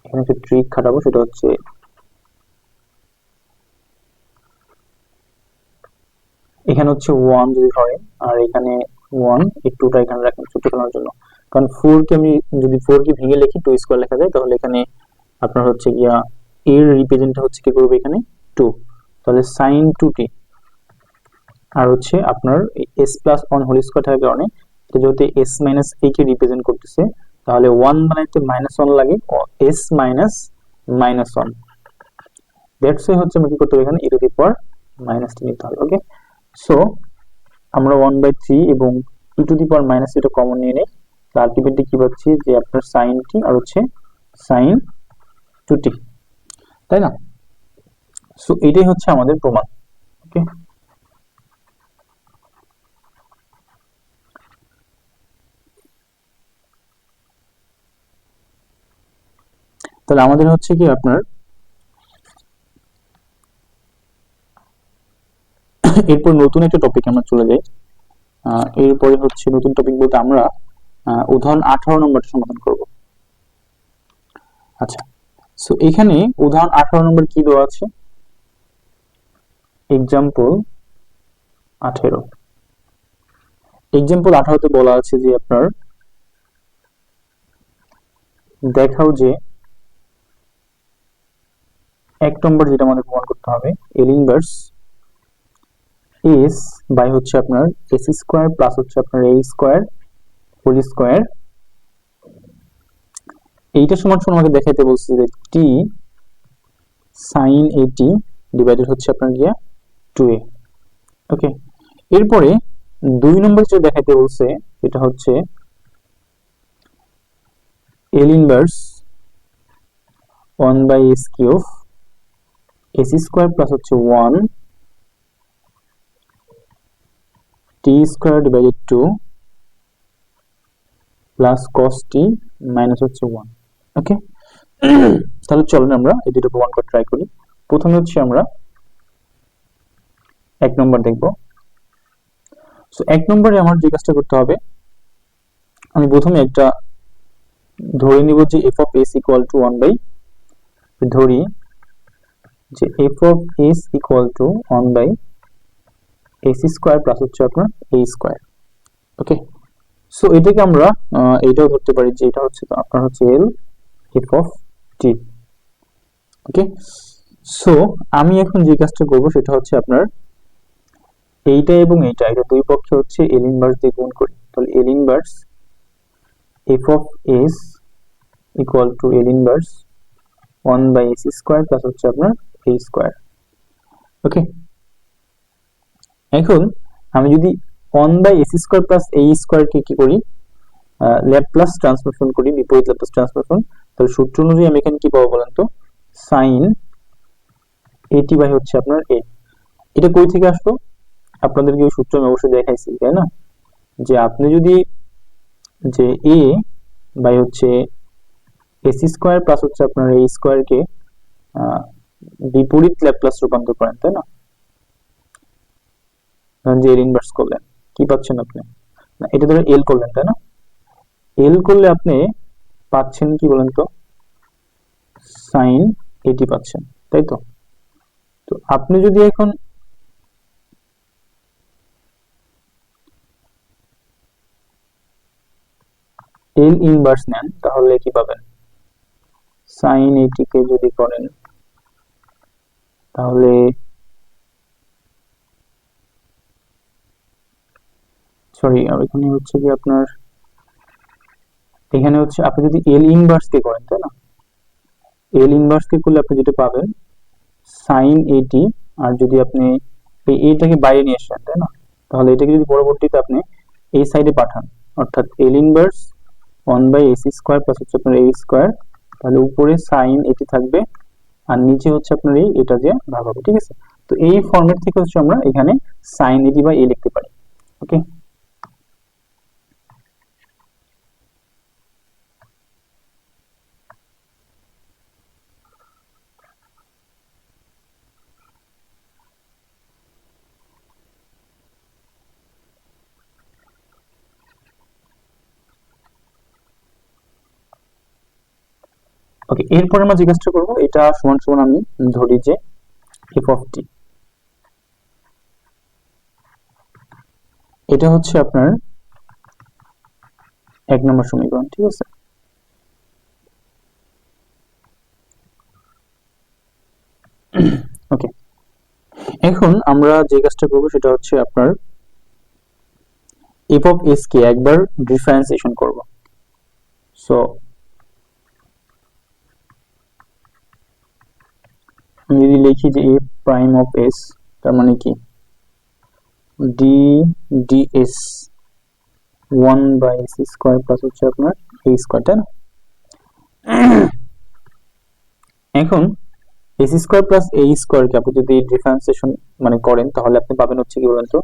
এখানে একটা ট্রিক খাটাবো, সেটা হচ্ছে এখানে হচ্ছে 1 যদি ধরেন আর এখানে 1 এই 2টা এখানে রাখেন সূত্র ফেলানোর জন্য, কারণ 4 কে আমি যদি 4 কে ভেঙে লিখি 2 স্কয়ার লেখা যায়, তাহলে এখানে আপনার হচ্ছে গিয়া এর রিপ্রেজেন্টটা হচ্ছে কি করবে এখানে 2, তাহলে sin 2t আর হচ্ছে আপনার s প্লাস 1 হোল স্কয়ার থাকার কারণে এটা যেহেতু s minus a K represent করতেছে তাহলে 1 বানাইতে -1 লাগে, s মাইনাস -1, দ্যাটস ওয়াই হচ্ছে আমরা কি করতে হবে এখানে e to the power -t নিতে হবে। ওকে, সো আমরা 1/3 এবং e to the power minus এটা কমন নিয়ে নেই, আলটিমেটলি কি পাচ্ছি যে আপনার sin t আর হচ্ছে sin 2t, তাই না? সো এটাই হচ্ছে আমাদের প্রমাণ। ওকে, তাহলে আমাদের হচ্ছে কি আপনার এরপর নতুন একটা টপিক আমরা চলে যাই। এরপরে হচ্ছে নতুন টপিক বলতে আমরা উদাহরণ 18 নম্বরটা সমাধান করব। আচ্ছা, সো এখানে উদাহরণ 18 নম্বর কি দেওয়া আছে? এক্সাম্পল 18। এক্সাম্পল 18 তে বলা আছে যে আপনার দেখাও যে এক নম্বর যেটা আমাদের প্রমাণ করতে হবে, এল ইনভার্স এস বাই হচ্ছে আপনার এস স্কোয়ার প্লাস হচ্ছে আপনার এ স্কোয়ার হোল স্কোয়ার, এইটা সমান সমান আমাকে দেখাইতে বলছে যে টি সাইন এটি ডিভাইডেড হচ্ছে আপনার গিয়া 2a। ওকে, এরপরে 2 নম্বর যেটা দেখাইতে বলছে এটা হচ্ছে L inverse 1 by S cube S square plus হচ্ছে 1 T square divided 2 plus cos T minus হচ্ছে 1। ওকে, তাহলে চলুন আমরা এই দুটো প্রমাণ করে ট্রাই করি। প্রথমে হচ্ছে আমরা এক নম্বর দেখব। সো এক নম্বরে আমার যে কাজটা করতে হবে, আমি প্রথমে একটা ধরে নিব যে F of S equal to 1 by, ধরি যে F of S equal to 1 by S square plus হচ্ছে আপনার এ স্কোয়ার। ওকে, সো এটাকে আমরা এইটাও ধরতে পারি যে এটা হচ্ছে আপনার হচ্ছে এল F of T. Okay, so আমি এখন যে কাজটা করব সেটা হচ্ছে আপনার এইটা এবং এইটা দুই পক্ষে হচ্ছে এল ইনভার্স দিয়ে গুণ করি। তাহলে L inverse F of S equal to L inverse 1 by S square plus হচ্ছে আপনার এ স্কোয়ার। ওকে, এখন আমি যদি 1 by S square plus A square কে কি করি, ল্যাপ্লাস ট্রান্সফরমেশন করি, বিপরীত ল্যাপ্লাস ট্রান্সফরমেশন, তাহলে সূত্র অনুযায়ী আমি এখানে কি পাবো বলেন তো, সাইন এটি বাই হচ্ছে আপনার এ। এটা কই থেকে আসলো? আপনাদেরকে ওই সূত্র আমি অবশ্যই দেখাইছি, তাই না? যে আপনি যদি যে এ বাই হচ্ছে এস স্কোয়ার প্লাস হচ্ছে আপনার এ স্কোয়ার কে বিপরীত ল্যাপ্লাস রূপান্তর করেন, তাই না? যে এর ইনভার্স করলেন কি পাচ্ছেন আপনি? না, এটা ধরে এল করলেন, তাই না? এল করলে আপনি পাচ্ছেন কি বলেন তো, সাইন এটি পাচ্ছেন, তাই তো? তো আপনি যদি এখন এল ইনভার্স নেন তাহলে কি পাবেন? সাইন এটিকে যদি করেন তাহলে সরি, এখানে হচ্ছে কি আপনার এখানে হচ্ছে আপনি যদি এল ইনভার্স কে করেন, তাই না? এল ইনভার্স কে করলে আপনি যেটা পাবেন সাইন এটি, আর যদি আপনি এই এটাকে বাইরে নিয়ে আসেন, তাই না? তাহলে এটাকে যদি পরবর্তীতে আপনি এই সাইডে পাঠান, অর্থাৎ L inverse 1 by S square plus হচ্ছে আপনার এ স্কোয়ার, তাহলে উপরে সাইন এটি থাকবে আর নিচে হচ্ছে আপনার এই এটা দিয়ে ভাগ হবে, ঠিক আছে? তো এই ফরম্যাট থেকে হচ্ছে আমরা এখানে সাইন এটি বাই এ লিখতে পারি। ওকে, ওকে, এরপর আমরা যে কাজটা করবো এটা সমান সমান আমি ধরি যে এফ অফ টি, এটা হচ্ছে আপনার এক নম্বর সমীকরণ, ঠিক আছে? ওকে, এখন আমরা যে কাজটা করবো সেটা হচ্ছে আপনার এফ অফ এস কে একবার ডিফারেন্সিয়েশন করব। সো আমি যদি লিখি যে এফ প্রাইম অফ এস, তার মানে কি D D S 1 by S square plus হচ্ছে আপনার এ স্কোয়ার, তাই না? এখন এস স্কোয়ার প্লাস এ স্কোয়ার কে আপনি যদি ডিফারেন্সিয়েশন মানে করেন তাহলে আপনি পাবেন হচ্ছে কি বলেন তো,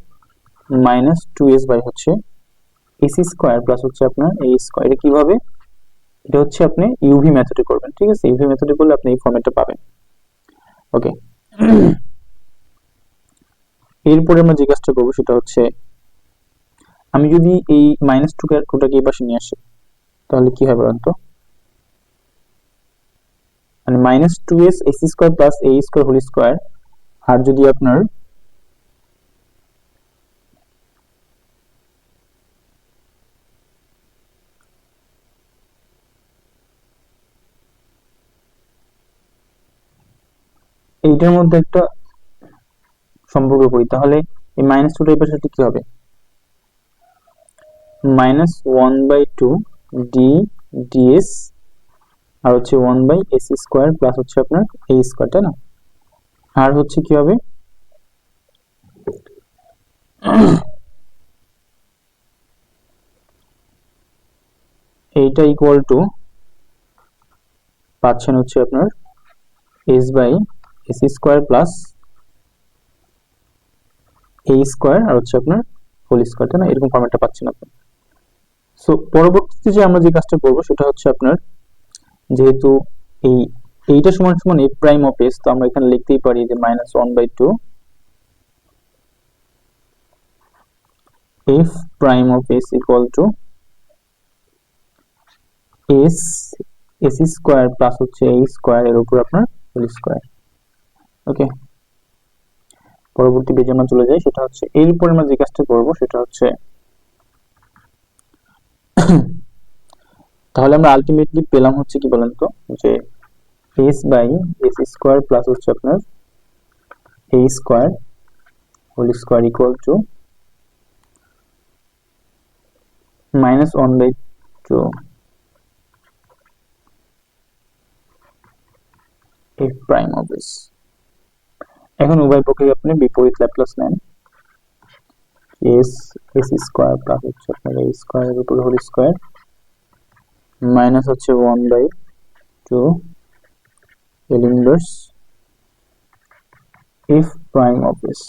মাইনাস 2s বাই হচ্ছে এস স্কোয়ার প্লাস হচ্ছে আপনার এ স্কোয়ার। এটা কিভাবে? এটা হচ্ছে আপনি ইউভি মেথডে করবেন, ঠিক আছে? ইউভি মেথডে করলে আপনি এই ফরম্যাটটা পাবেন। ওকে, এরপরে আমরা যে কাজটা করবো সেটা হচ্ছে, আমি যদি এই -2টাকে এই পাশে নিয়ে আসি তাহলে কি হবে বলুন তো? মানে -2s x square plus a square whole square, আর যদি আপনার এইটার মধ্যে একটা সম্পর্ক করি, তাহলে এই -2টা এই পাশে কি হবে? -1/2 d ds, আর হচ্ছে 1/s স্কয়ার প্লাস হচ্ছে আপনার a স্কয়ার, তাই না? আর হচ্ছে কি হবে, এইটা ইকুয়াল টু পাচ্ছেন হচ্ছে আপনার s/s square plus a square আর হচ্ছে আপনার হোল স্কয়ার, তাই না? এরকম ফরম্যাটটা পাচ্ছেন আপনি। সো পরবর্তীতে যে আমরা যে কাজটা করব সেটা হচ্ছে আপনার, যেহেতু এই এইটা সমান সমান f প্রাইম অফ s, তো আমরা এখানে লিখতেই পারি যে -1/2 f prime of s equal to s s square plus হচ্ছে a স্কয়ার এর উপর আপনার হোল স্কয়ার। ওকে, পরবর্তী পেজে আমরা চলে যাই, সেটা হচ্ছে এরপর আমরা যে কাজটা করব সেটা হচ্ছে, তাহলে আমরা আলটিমেটলি পেলাম হচ্ছে কি বলেন তো, যে s/s স্কয়ার প্লাস হচ্ছে আপনার a square whole square equal to -1/2 f prime of s। এখন উভয় পক্ষে আপনি বিপরীত ল্যাপ্লাস নেন, s s স্কয়ার প্লাস হচ্ছে আপনার a স্কয়ার এর উপর হোল স্কয়ার মাইনাস হচ্ছে 1/2 l inverse f prime of s।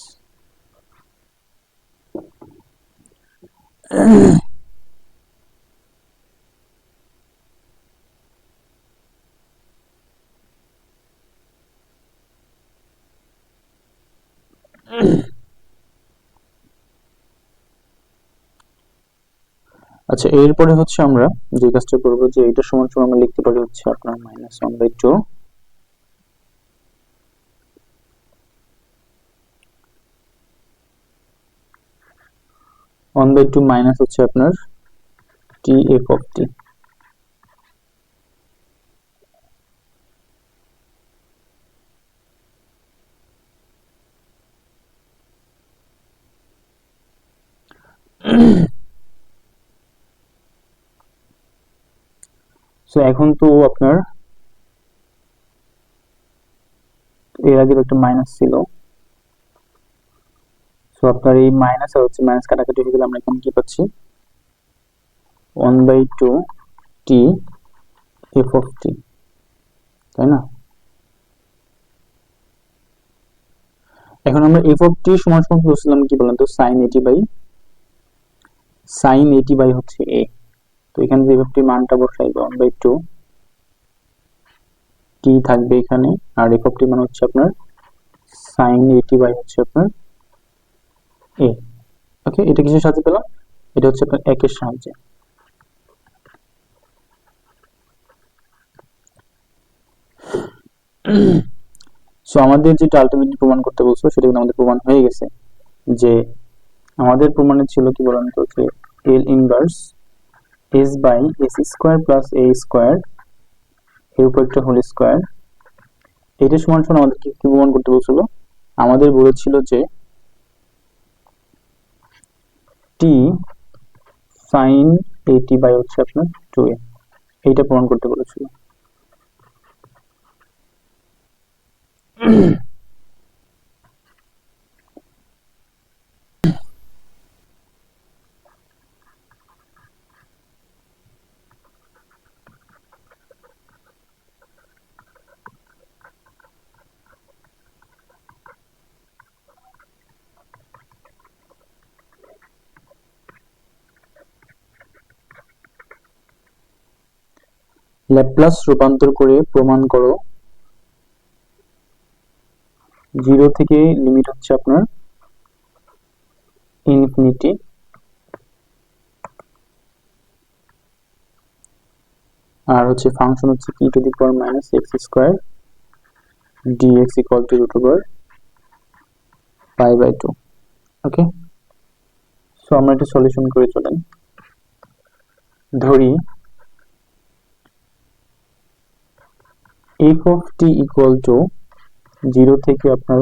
আচ্ছা, এরপরে হচ্ছে আমরা যে কাজটা করব, যে এটা সমান সমান আমরা লিখতে পারি হচ্ছে আপনার -1/2 1/2 মাইনাস হচ্ছে আপনার tf অফ t। সো এখন তো আপনার এর আগে একটা মাইনাস ছিল, সো আপনার এই মাইনাস আর হচ্ছে মাইনাস কাটাকাটি হয়ে গেলে আমরা এখানে কি পাচ্ছি, 1/2 t f অফ t, তাই না? এখন আমরা f অফ t সমান সমান বলছিলাম কি বলেন তো, sin 80 বাই হচ্ছে a। তো এখানে যে f অফ t মানটা বসাইবো 1/2 t থাকবে এখানে, আর f অফ t মান হচ্ছে আপনার sin 80 বাই হচ্ছে আপনার a। ওকে, এটা কিসের সাহায্যে পেলাম? এটা হচ্ছে আপনার একের সাহায্যে। সো আমাদের যেটা আলটিমেটলি প্রমাণ করতে বলছো সেটা কিন্তু আমাদের প্রমাণ হয়ে গেছে, যে আমাদের প্রমাণে ছিল কি বলেন তো, যে l inverse s/s square plus a square এর উপর একটা হোল স্কয়ার, এটা সমান সমান আমাদের কি প্রমাণ করতে বলছিল? আমাদের বলেছিল যে t sin 80 বাই হচ্ছে আপনার 2a, এইটা প্রমাণ করতে বলেছিল। ল্যাপ্লাস রূপান্তর করে প্রমাণ করো 0 থেকে লিমিট হচ্ছে আপনার ইনফিনিটি আর হচ্ছে ফাংশন হচ্ছে কি to the power minus X square dx equal to root over pi by 2। Okay, so আমরা এটা সলিউশন করে চলেন। ধরি f of t equal to 0 থেকে আপনার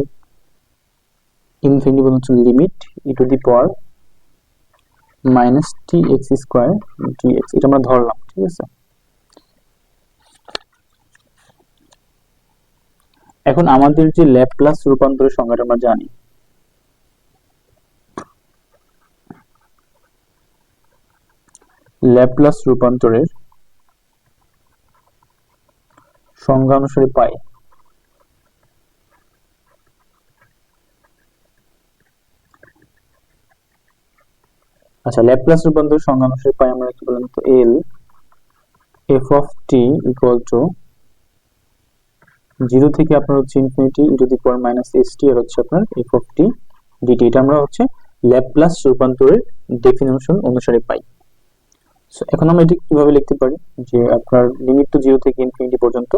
ইনফিনিটি পর্যন্ত limit E to the power minus T X square dx, এটা আমরা ধরলাম, ঠিক আছে। এখন আমাদের যে ল্যাপ্লাস রূপান্তরের সংজ্ঞাটা আমরা জানি, ল্যাপ্লাস রূপান্তরের সংজ্ঞা অনুসারে পাই আচ্ছা, ল্যাপ্লাস রূপান্তরের সংজ্ঞা অনুসারে পাই আমরা কি বললাম তো, L F of t equal to 0 থেকে আপনার হচ্ছে infinity E to the power minus s t আর হচ্ছে আপনার এফ অফ টি ডিটি, এটা আমরা হচ্ছে ল্যাপ্লাস রূপান্তরের ডেফিনিশন অনুসারে পাই। সো এখন আমরা এটি কিভাবে লিখতে পারি, যে আপনার লিমিট তো 0 থেকে ইনফিনিটি পর্যন্ত,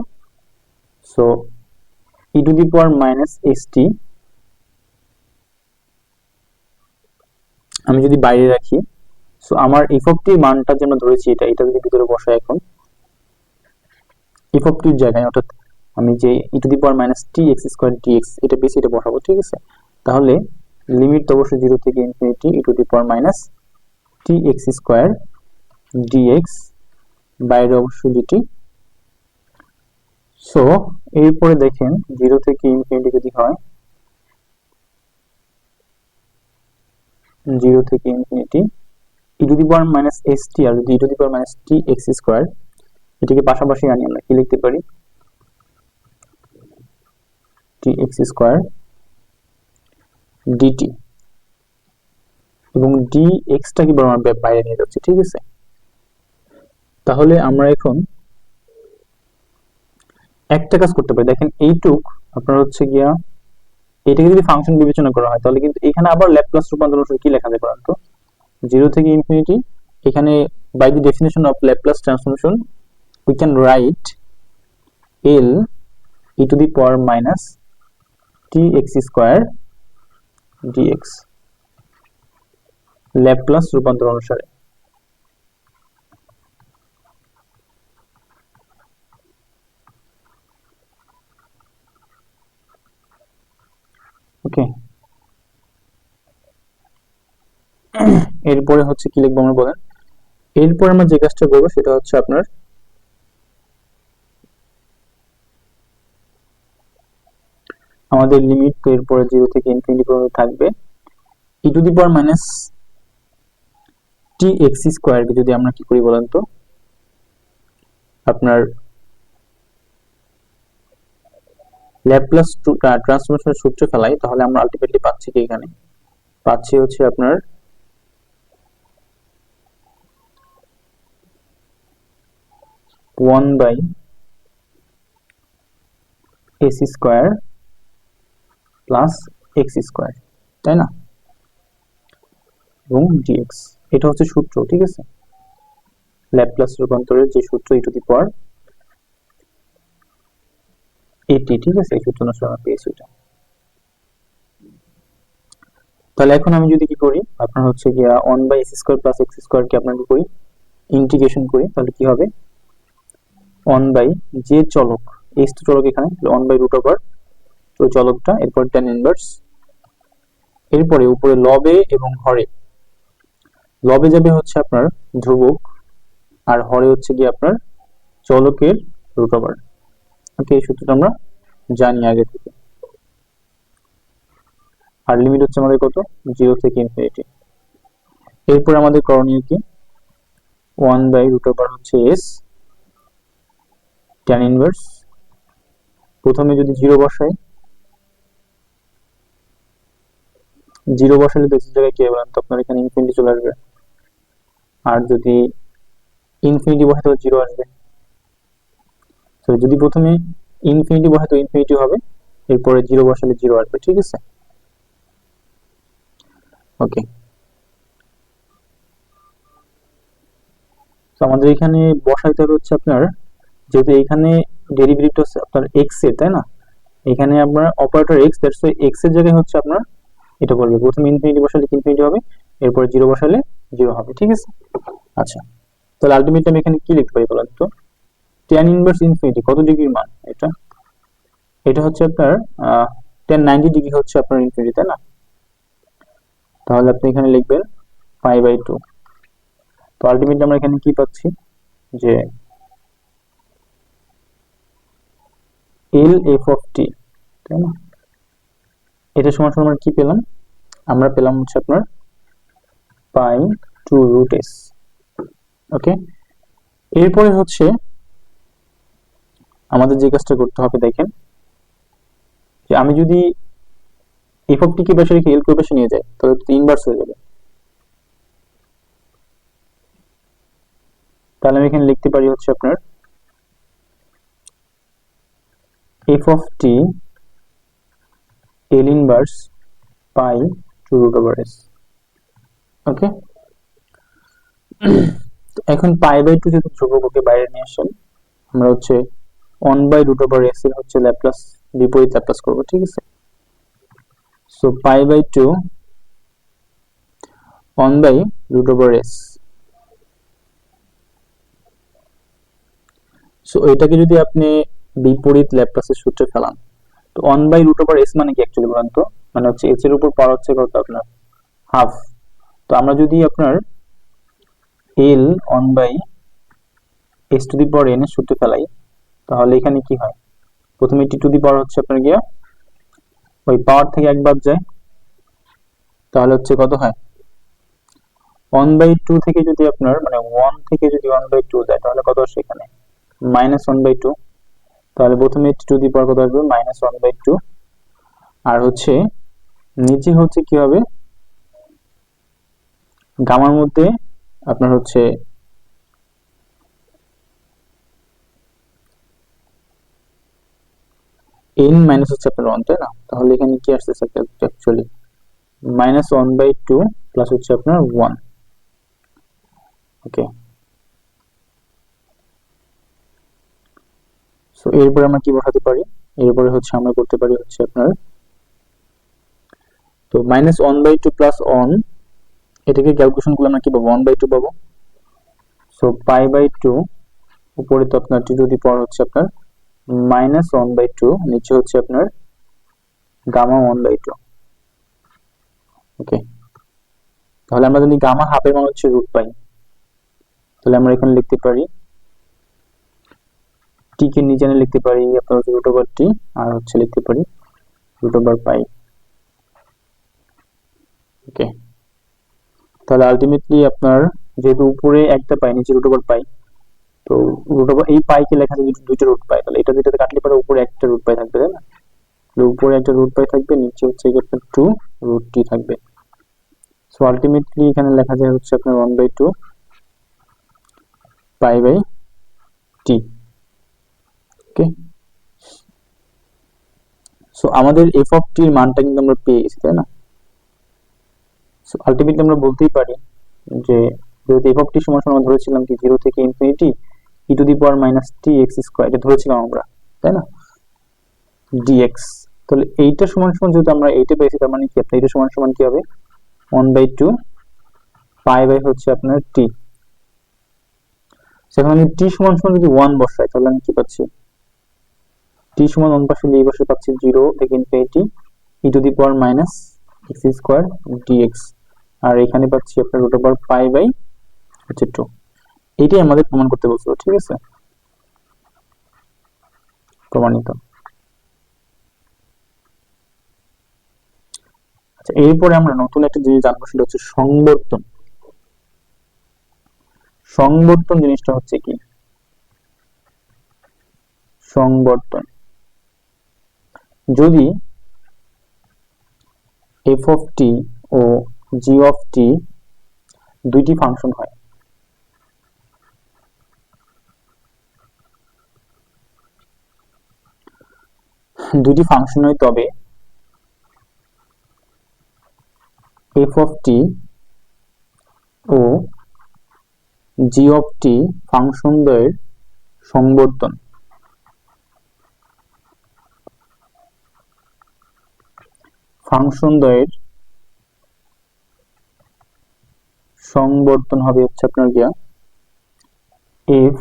so E to the power minus s টি আমি যদি বাইরে রাখি, সো আমার এফ অফ টির মানটা যে আমরা ধরেছি এটা যদি ভিতরে বসাই, এখন এফ অফ টির জায়গায় অর্থাৎ আমি যে e to the power minus T X square dx এটা বেশি এটা বসাবো, ঠিক আছে। তাহলে লিমিট তো অবশ্যই 0 থেকে infinity E to the power minus T X square D X, বাইরে অবশ্যই ডিটি। সো এরপরে দেখেন 0 থেকে ইনফিনিটি যদি হয়, 0 থেকে infinity E to the power minus s t আর যদি e to the power minus T X square, এটাকে পাশাপাশি আনি আমরা কি লিখতে পারি, টি এক্স স্কোয়ার ডিটি, এবং ডি এক্সটা কি বড় আমরা বাইরে নিয়ে যাচ্ছি, ঠিক আছে। তাহলে আমরা এখন একটা কাজ করতে পারি, দেখেন এইটুক আপনার হচ্ছে গিয়া এটাকে যদি ফাংশন বিবেচনা করা হয় তাহলে কিন্তু এখানে আবার ল্যাপ্লাস রূপান্তর অনুসারে কি লেখা যায় বলেন তো, 0 থেকে ইনফিনিটি, এখানে by the definition of Laplace transformation we can write L E to the power minus T X square D X Laplace রূপান্তর অনুসারে। ওকে, এরপরে হচ্ছে কি লিখবো আমরা বলেন, এরপর আমরা যে কাজটা করবো সেটা হচ্ছে আপনার আমাদের লিমিট তো এরপরে 0 থেকে ইনফিনিটি পর্যন্ত থাকবে, e to the power minus T x স্কোয়ারকে যদি আমরা কি করি বলেন তো, আপনার ল্যাপ্লাস ট্রান্সফরমেশনের সূত্র ফেলাই, তাহলে আমরা আলটিমেটলি পাচ্ছি কি, এখানে পাচ্ছি হচ্ছে আপনার one by S square plus x square, তাই না, এবং ডিএক্স, এটা হচ্ছে সূত্র, ঠিক আছে, ল্যাপ্লাস রূপান্তরের যে সূত্র ই টু দি পাওয়ার এটি, ঠিক আছে, এই সূত্র অনুসারে আমরা পেয়েছি এটা। তাহলে এখন আমি যদি কি করি, আপনার হচ্ছে গিয়া 1 by S square plus x square কে আপনার কি করি, ইন্টিগ্রেশন করি, তাহলে কি হবে 1 বাই যে চলক এস তো চলক এখানে 1 বাই রুট ওভার ওই চলকটা, এরপর tan ইনভার্স, এরপরে উপরে লবে এবং হরে, লবে যাবে হচ্ছে আপনার ধ্রুবক আর হরে হচ্ছে কি আপনার চলকের রুট ওভার। ওকে, এই সূত্রটা আমরা জানি আগে থেকে। আর লিমিট হচ্ছে আমাদের কত, 0 থেকে ইনফিনিটি। এরপর আমাদের করণীয় কি, 1 বাই রুট ওভার হচ্ছে এস tan ইনভার্স, প্রথমে যদি 0 বসাই, 0 বসালে তো জায়গায় কি বলেন তো আপনার এখানে ইনফিনিটি চলে আসবে, আর যদি ইনফিনিটি বসাই তাহলে 0 আসবে, তো যদি প্রথমে ইনফিনিটি বসাই তো ইনফিনিটি হবে, এরপরে জিরো বসালে জিরো আসবে, ঠিক আছে। ওকে, তো আমাদের এখানে বসাইতে হবে হচ্ছে আপনার, যেহেতু এখানে ডেরিভেটিভটা হচ্ছে আপনার এক্স এর, তাই না, এখানে আপনার operator x, that's why x এর জায়গায় হচ্ছে আপনার এটা বলবে, প্রথমে ইনফিনিটি বসালে ইনফিনিটি হবে, এরপরে জিরো বসালে জিরো হবে, ঠিক আছে। আচ্ছা, তাহলে আলটিমেটলি আমি এখানে কি লিখতে পারি বলেন তো, tan ইনভার্স ইনফিনিটি কত ডিগ্রির মান, এটা এটা হচ্ছে আপনার tan 90 ডিগ্রি হচ্ছে আপনার ইনফিনিটি, তাই না। তাহলে আপনি এখানে লিখবেন π/2। তো আলটিমেটলি আমরা এখানে কি পাচ্ছি, যে এল এফ অফ টি, তাই না, এটা সমান সমান আমরা কি পেলাম, আমরা পেলাম হচ্ছে আপনার π/2√s। ওকে, এরপরে হচ্ছে আমাদের যে কাজটা করতে হবে, দেখেন যে আমি যদি এফ অফ টি কে পাশে রেখে এল কে পাশে নিয়ে যাই তাহলে তো ইনভার্স হয়ে যাবে। তাহলে আমি এখানে লিখতে পারি হচ্ছে আপনার F of t L inverse π/2√s। ওকে, এখন π/2 যেহেতু ধ্রুবককে বাইরে নিয়ে আসেন, আমরা হচ্ছে 1/√s এর হচ্ছে ল্যাপ্লাস, বিপরীত ল্যাপ্লাস করব, ঠিক আছে। So π/2 1/√s। সো এটাকে যদি আপনি বিপরীত ল্যাপ্লাসের সূত্রে ফেলান, তো 1/√s মানে কি অ্যাকচুয়ালি বলেন তো, মানে হচ্ছে h এর উপর পাওয়ার হচ্ছে কত আপনার হাফ। তো আমরা যদি আপনার l 1/s⁴n এর সূত্রে ফেলাই, তাহলে এখানে কি হয়, প্রথমে টি টু দি পাওয়ার হচ্ছে আপনার গিয়া ওই পাওয়ার থেকে একবার যায়, তাহলে হচ্ছে কত হয় 1/2 থেকে যদি আপনার মানে 1 থেকে যদি 1/2 যায় তাহলে কত আসে এখানে -1/2। তাহলে প্রথমে টি টু দি পাওয়ার কত আসবে -1/2, আর হচ্ছে নিচে হচ্ছে কি হবে, গামার মধ্যে আপনার হচ্ছে n মাইনাস হচ্ছে আপনার 1, তাই না। তাহলে এখানে কি আসতেছে অ্যাকচুয়ালি -1/2 প্লাস হচ্ছে আপনার 1। ওকে, সো এরপরে আমরা কি বসাতে পারি, এরপরে হচ্ছে আমরা করতে পারি হচ্ছে আপনার, তো -1/2 প্লাস 1, এটাকে ক্যালকুলেশন করলে আমরা কি পাবো 1/2 পাবো। সো π/2 উপরে তো আপনার টি টু দি পাওয়ার হচ্ছে আপনার -1/2, নিচে হচ্ছে আপনার গামা 1/2। ওকে, তাহলে আমরা যদি গামা হাফের মান হচ্ছে রুট পাই, তাহলে আমরা এখানে লিখতে পারি টি কে নিচে এনে লিখতে পারি আপনার হচ্ছে √t, আর হচ্ছে লিখতে পারি √π। ওকে, তাহলে আলটিমেটলি আপনার যেহেতু উপরে একটা পাই নিচে √π, তো এই পাইকে লেখা যায় দুইটা রুট পাই, তাহলে এটা দুইটাতে কাটলে পরে উপরে একটা রুট পাই থাকবে, তাই না। উপরে একটা রুট পাই থাকবে, নিচে হচ্ছে আপনার 2√t থাকবে। সো আলটিমেটলি এখানে লেখা যায় হচ্ছে আপনার 1/2 π/t। ওকে, সো আমাদের এফ অফ টি এর মানটা কিন্তু আমরা পেয়ে গেছি, তাই না। সো আলটিমেটলি আমরা বলতেই পারি যে যেহেতু এফ অফ টি সমান আমরা ধরেছিলাম কি 0 থেকে infinity e to the power -tx², এটা ধরেছিলাম আমরা, তাই না, dx। তাহলে এইটা সমান যেহেতু আমরা এইটা পেয়েছি, তার মানে কি আপনার এটা সমান কি হবে 1/2 π/ হচ্ছে আপনার t। সেখানে আমি t সমান যদি 1 বসাই তাহলে আমি কি পাচ্ছি, t সমান 1 পাশে এই পাশে পাচ্ছি 0 থেকে infinity e to the power -x² dx, আর এখানে পাচ্ছি আপনার √π/2। এটাই আমাদের প্রমাণ করতে বলছিল, ঠিক আছে, প্রমাণিত। আচ্ছা, এরপরে আমরা নতুন একটা জিনিস জানবো, সেটা হচ্ছে সংবর্ধন। সংবর্ধন জিনিসটা হচ্ছে কি, সংবর্ধন যদি এফ অফ টি ও জি অফ টি দুইটি ফাংশন হয়, দুটি ফাংশন হয় তবে এফ অফ টি ও জি অফ টি ফাংশন দ্বয়ের সংবর্ধন হবে হচ্ছে আপনার গিয়া এফ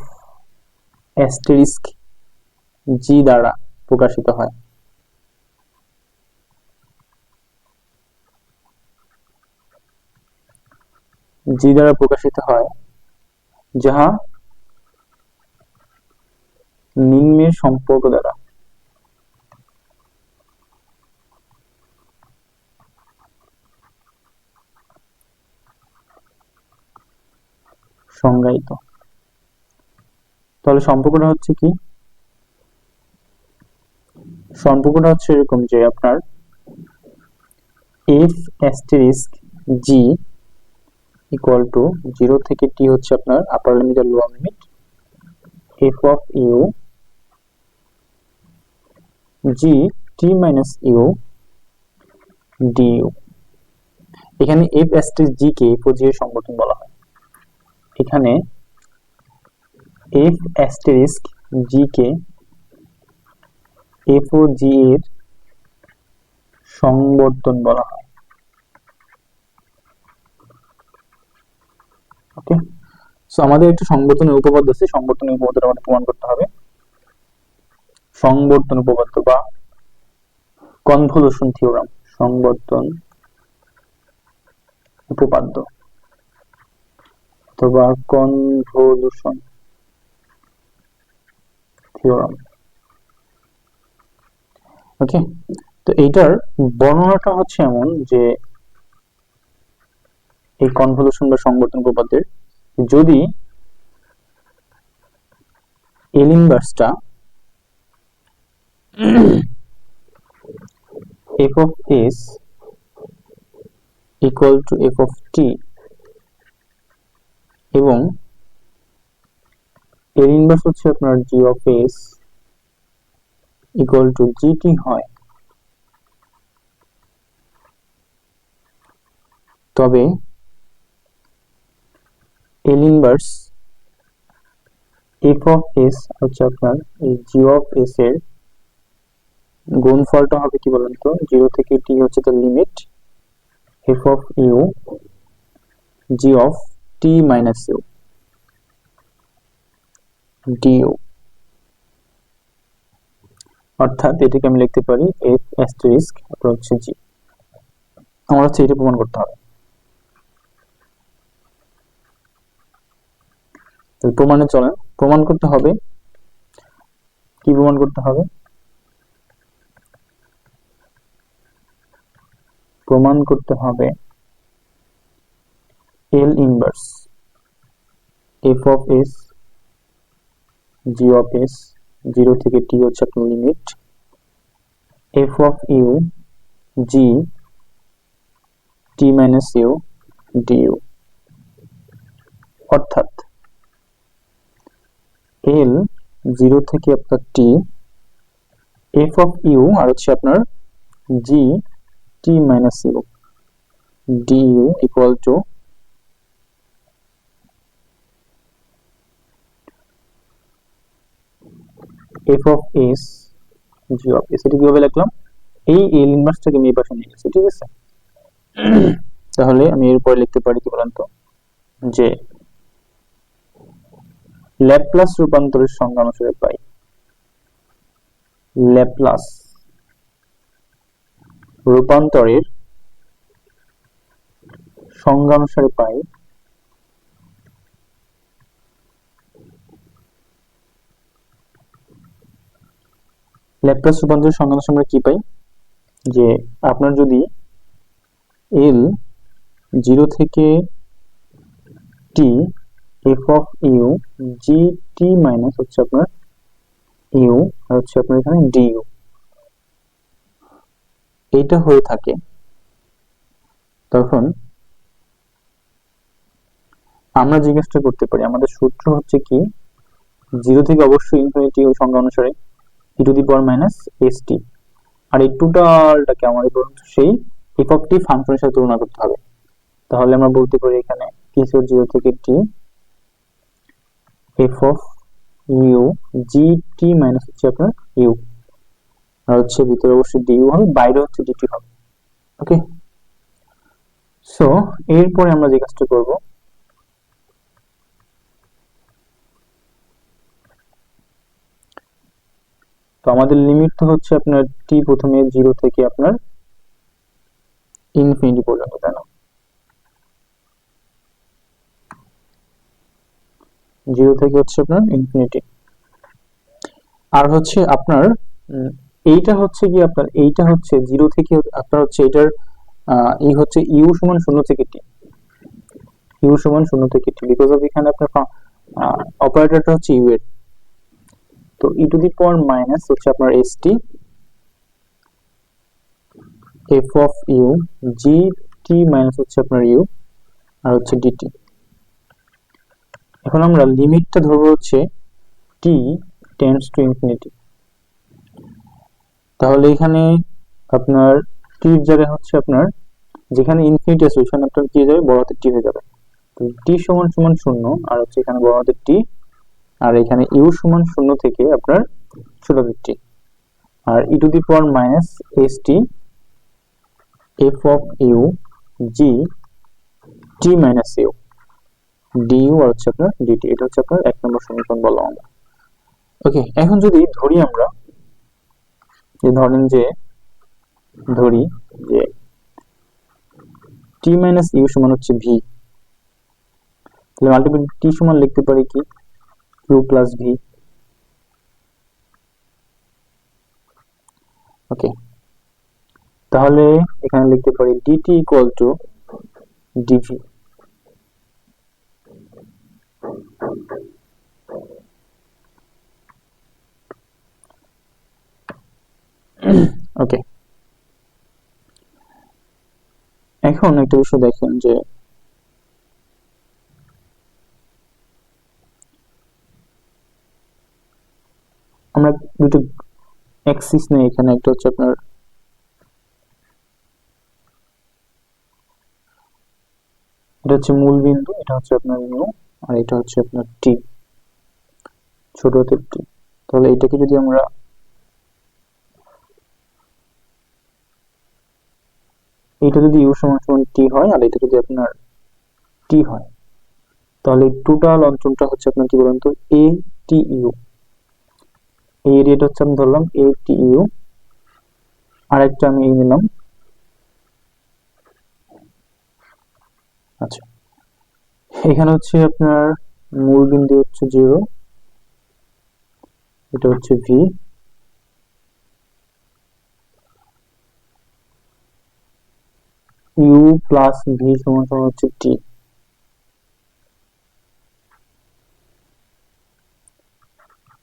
অ্যাস্টেরিস্ক জি দ্বারা প্রকাশিত হয়। জি দ্বারা প্রকাশিত হয় যাহা নিম্নের সম্পর্ক দ্বারা সংজ্ঞায়িত। তাহলে সম্পর্কটা হচ্ছে কি? সম্পর্কটা হচ্ছে এরকম যে আপনার F asterisk G equal to 0 থেকে টি হচ্ছে আপনার আপার লিমিট আর lower limit F of you G T minus you D U. এখানে এফ অ্যাস্টেরিস্ক জি কে এফ ও জি এর সংবর্ধন বলা হয়। এখানে এফ অ্যাস্টেরিস্ক জি কে এফ ও জি এর সংবর্ধন বলা হয়। ওকে, সো আমাদের একটা সংবর্ধনের উপপাদ্য আছে, সংবর্ধনের উপপাদ্যটা আমাদের প্রমাণ করতে হবে। সংবর্ধন উপপাদ্য বা কনভলিউশন থিওরাম, সংবর্ধন উপপাদ্য অথবা কনভলিউশন থিওরাম। ওকে, তো এইটার বর্ণনাটা হচ্ছে এমন যে এই কনভলিউশন বা সংবর্ধন উপপাদ্যের যদি এল ইনভার্সটা f of s equal to f of t এবং এর ইনভার্স হচ্ছে আপনার g of s equal to gt হয়, তবে এল ইনভার্স f of s হচ্ছে আপনার এই g of s এর গুণফলটা হবে কি বলেন তো? 0 থেকে t হচ্ছে তার limit f of u g of t minus u du, অর্থাৎ এটাকে আমি লিখতে পারি f asterisk অথবা হচ্ছে g। আমার হচ্ছে এটা প্রমাণ করতে হবে। প্রমাণে চলেন, প্রমাণ করতে হবে। কি প্রমাণ করতে হবে? প্রমাণ করতে হবে L inverse f of s g of s 0 থেকে t হচ্ছে আপনার limit f of u g t minus u du, অর্থাৎ L 0 থেকে আপনার t f of u আর হচ্ছে আপনার g t minus u du equal to f of s g of s। এটা কিভাবে লিখলাম? এই L ইনভার্সটাকে আমি এই পাশে নিয়ে গেছি, ঠিক আছে? তাহলে আমি এরপরে লিখতে পারি কি বলেন তো, যে ল্যাপ্লাস রূপান্তরের সংজ্ঞা অনুসারে পাই, ল্যাপ্লাস রূপান্তরের সংজ্ঞা অনুসারে পাই ল্যাপ্লাস রূপান্তরের সংজ্ঞা অনুসারে আমরা কি পাই? যে আপনার যদি L 0 থেকে t f of u g t minus হচ্ছে আপনার u আর হচ্ছে আপনার এখানে du এইটা হয়ে থাকে, তখন আমরা জিজ্ঞাসা করতে পারি, আমাদের সূত্র হচ্ছে কি 0 থেকে অবশ্যই ইনফিনিটি ওই সংজ্ঞা অনুসারে e to the power minus st আর এই টোটালটাকে আমাদের বরঞ্চ সেই এফ অফ টি ফাংশনের সাথে তুলনা করতে হবে। তাহলে আমরা বলতে পারি এখানে কিছু 0 থেকে t f of you G T minus হচ্ছে আপনার ইউ, আর হচ্ছে ভিতরে অবশ্যই ডিইউ হবে, বাইরে হচ্ছে ডিটি হবে। ওকে, সো এরপরে আমরা যে কাজটা করব, তো আমাদের লিমিট তো হচ্ছে আপনার টি প্রথমে 0 থেকে আপনার ইনফিনিটি পর্যন্ত, তাই না? 0 থেকে হচ্ছে আপনার ইনফিনিটি। আর হচ্ছে আপনার এইটা হচ্ছে কি আপনার এইটা হচ্ছে 0 থেকে আপনার হচ্ছে এটার ই হচ্ছে ইউ সমান 0 থেকে টি, ইউ সমান 0 থেকে টি, বিকজ অফ এখানে আপনার অপারেটরটা হচ্ছে ইউ এর। তো ই টু দি পাওয়ার মাইনাস হচ্ছে আপনার S t f of you G T minus হচ্ছে আপনার ইউ, আর হচ্ছে ডিটি। এখন আমরা লিমিটটা ধরবো হচ্ছে টি টেন্ডস টু ইনফিনিটি। তাহলে এখানে আপনার টির জায়গায় হচ্ছে আপনার যেখানে ইনফিনিটি আছে ওখানে আপনার কি হয়ে যাবে, বড় হাতের টি হয়ে যাবে। তো টি সমান সমান 0, আর হচ্ছে এখানে বড় হাতের টি, আর এখানে ইউ সমান 0 থেকে আপনার ছোট হাতের টি, আর e to the power minus s t f of you G T minus you d u, আর হচ্ছে আপনার ডিটি। এটা হচ্ছে আপনার 1 নম্বর সমীকরণ বললাম আমরা। ওকে, এখন যদি ধরি আমরা যে ধরেন যে ধরি যে টি মাইনাস ইউ সমান হচ্ছে ভি, তাহলে আলটিমেটলি টি সমান লিখতে পারি কি ইউ প্লাস ভি। ওকে, তাহলে এখানে লিখতে পারি ডিটি ইকুয়াল টু ডিভি। ওকে, এখন একটা বিষয় দেখেন যে আমরা দুটো অ্যাক্সিস নেই এখানে, একটা হচ্ছে আপনার এটা হচ্ছে মূল বিন্দু, এটা হচ্ছে আপনার নিউ, আর এটা হচ্ছে আপনার টি, ছোট হাতের টি। তাহলে এটাকে যদি আমরা এটা যদি ইউ সমান সমান টি হয় আর এটা যদি আপনার টি হয়, তাহলে টোটাল অঞ্চলটা হচ্ছে আপনার কি বলুন তো, এ টি ইউ। এই এরিয়াটা হচ্ছে আমি ধরলাম এ টি ইউ, আর একটা আমি এই নিলাম। আচ্ছা, এখানে হচ্ছে আপনার মূল বিন্দু হচ্ছে 0, এটা হচ্ছে ভি, ইউ প্লাস ভি সমান সমান হচ্ছে টি।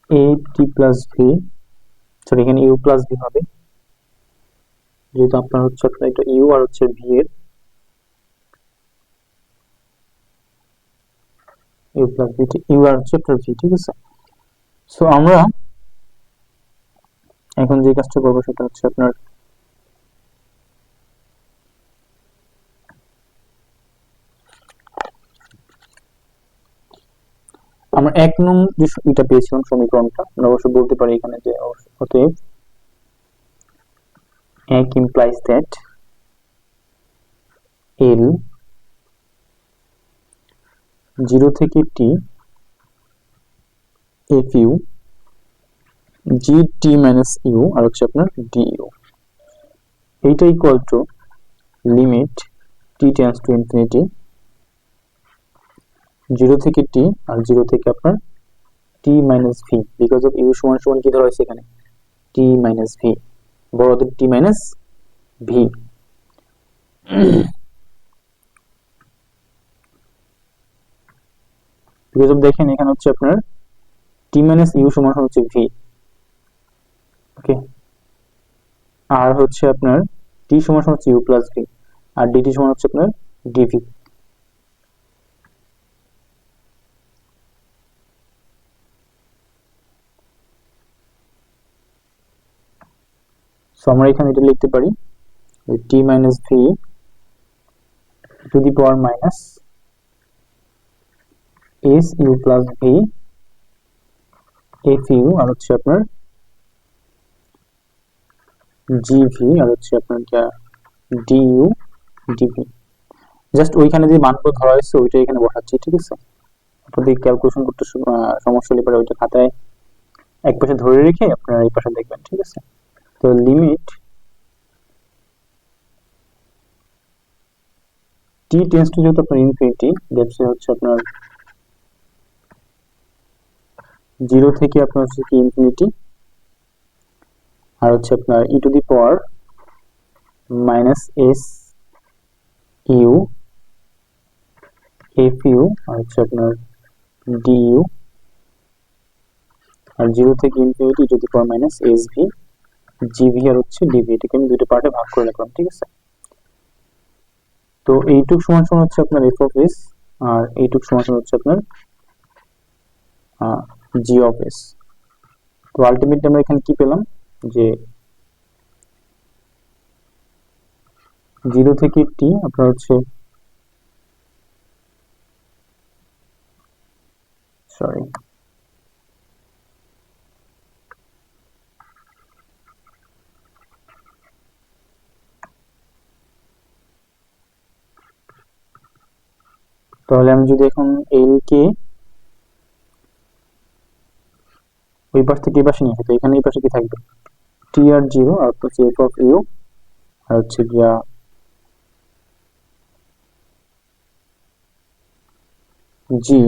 এ টি প্লাস ভি, সরি এখানে ইউ প্লাস ভি হবে, যেহেতু আপনার হচ্ছে আপনার এটা ইউ আর হচ্ছে ভি এর, ইউ প্লাস ভি, ইউ আর হচ্ছে আপনার ভি, ঠিক আছে। সো আমরা এখন যে কাজটা করবো সেটা হচ্ছে আপনার আমরা 1 নং যে এটা পেয়েছিলাম সমীকরণটা, আমরা অবশ্য বলতে পারি এখানে যে অতএব 1 implies that L 0 থেকে টি এফ ইউ জি টি মাইনাস ইউ, আর হচ্ছে আপনার ডি ইউ, এইটা equal to limit t tends to infinity 0 থেকে টি, আর 0 থেকে আপনার t minus v, because of u সমান সমান কি ধরা হয়েছে এখানে টি মাইনাস ভি, বড়দের টি মাইনাস ভি। বিকজ অফ দেখেন এখানে হচ্ছে আপনার টি মাইনাস ইউ সমান হচ্ছে ভি। ওকে, আর হচ্ছে আপনার টি সমান হচ্ছে ইউ প্লাস ভি, আর ডিটি সমান হচ্ছে আপনার ডিভি। সো আমরা এখানে এটা লিখতে পারি t minus v to the power minus s u plus v f u আর হচ্ছে আপনার জিভি আর হচ্ছে আপনার ডিইউ ডিভি। জাস্ট ওইখানে যে মানগুলো ধরা হয়েছে ওইটা এখানে বসাচ্ছি, ঠিক আছে। আপনাদের ক্যালকুলেশন করতে সমস্যা হলে পরে ওইটা খাতায় এক পাশে ধরে রেখে আপনারা এই পাশে দেখবেন, ঠিক আছে। তো লিমিট টি টেন্ডস টু যেহেতু আপনার ইনফিনিটি, দ্যাটস হচ্ছে আপনার 0 থেকে আপনার হচ্ছে কি ইনফিনিটি, আর হচ্ছে আপনার e to the power minus s u f u আর হচ্ছে আপনার ডিইউ, আর 0 থেকে infinity E to the power minus s v g v আর হচ্ছে ডিভি। এটাকে আমি দুটো পার্টে ভাগ করে রাখলাম, ঠিক আছে। তো এইটুক সমান সমান হচ্ছে আপনার এফ অফ এস, আর এইটুক সমান সমান হচ্ছে আপনার জি অফ এস। তো আলটিমেটলি আমরা এখানে কি পেলাম যে 0 থেকে টি আপনার হচ্ছে সরি তাহলে আমি যদি এখন এল কে ওই পাশ থেকে এই পাশে নিয়ে আসি, তো এখানে এই পাশে কি থাকবে টি আর 0 আর হচ্ছে এফ অফ ইউ আর হচ্ছে গিয়া জি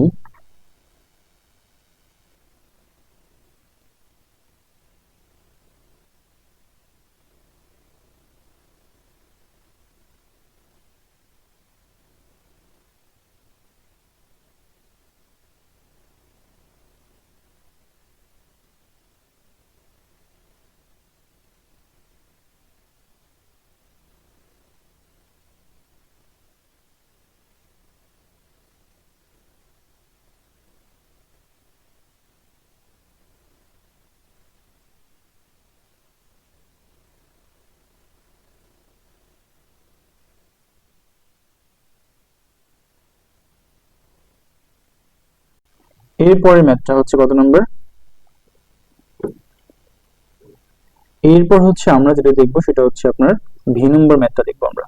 এরপরে ম্যাথটা হচ্ছে কত নম্বর? এরপর হচ্ছে আমরা যেটা দেখবো সেটা হচ্ছে আপনার ভি নম্বর ম্যাথটা দেখবো আমরা।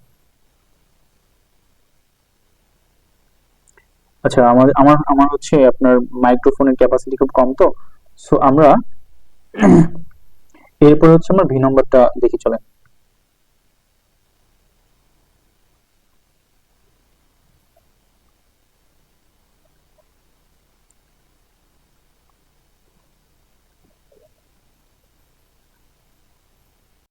আচ্ছা, আমার আমার আমার হচ্ছে আপনার মাইক্রোফোনের ক্যাপাসিটি খুব কম, তো সো আমরা এরপর হচ্ছে আমরা ভি নম্বরটা দেখি, চলেন।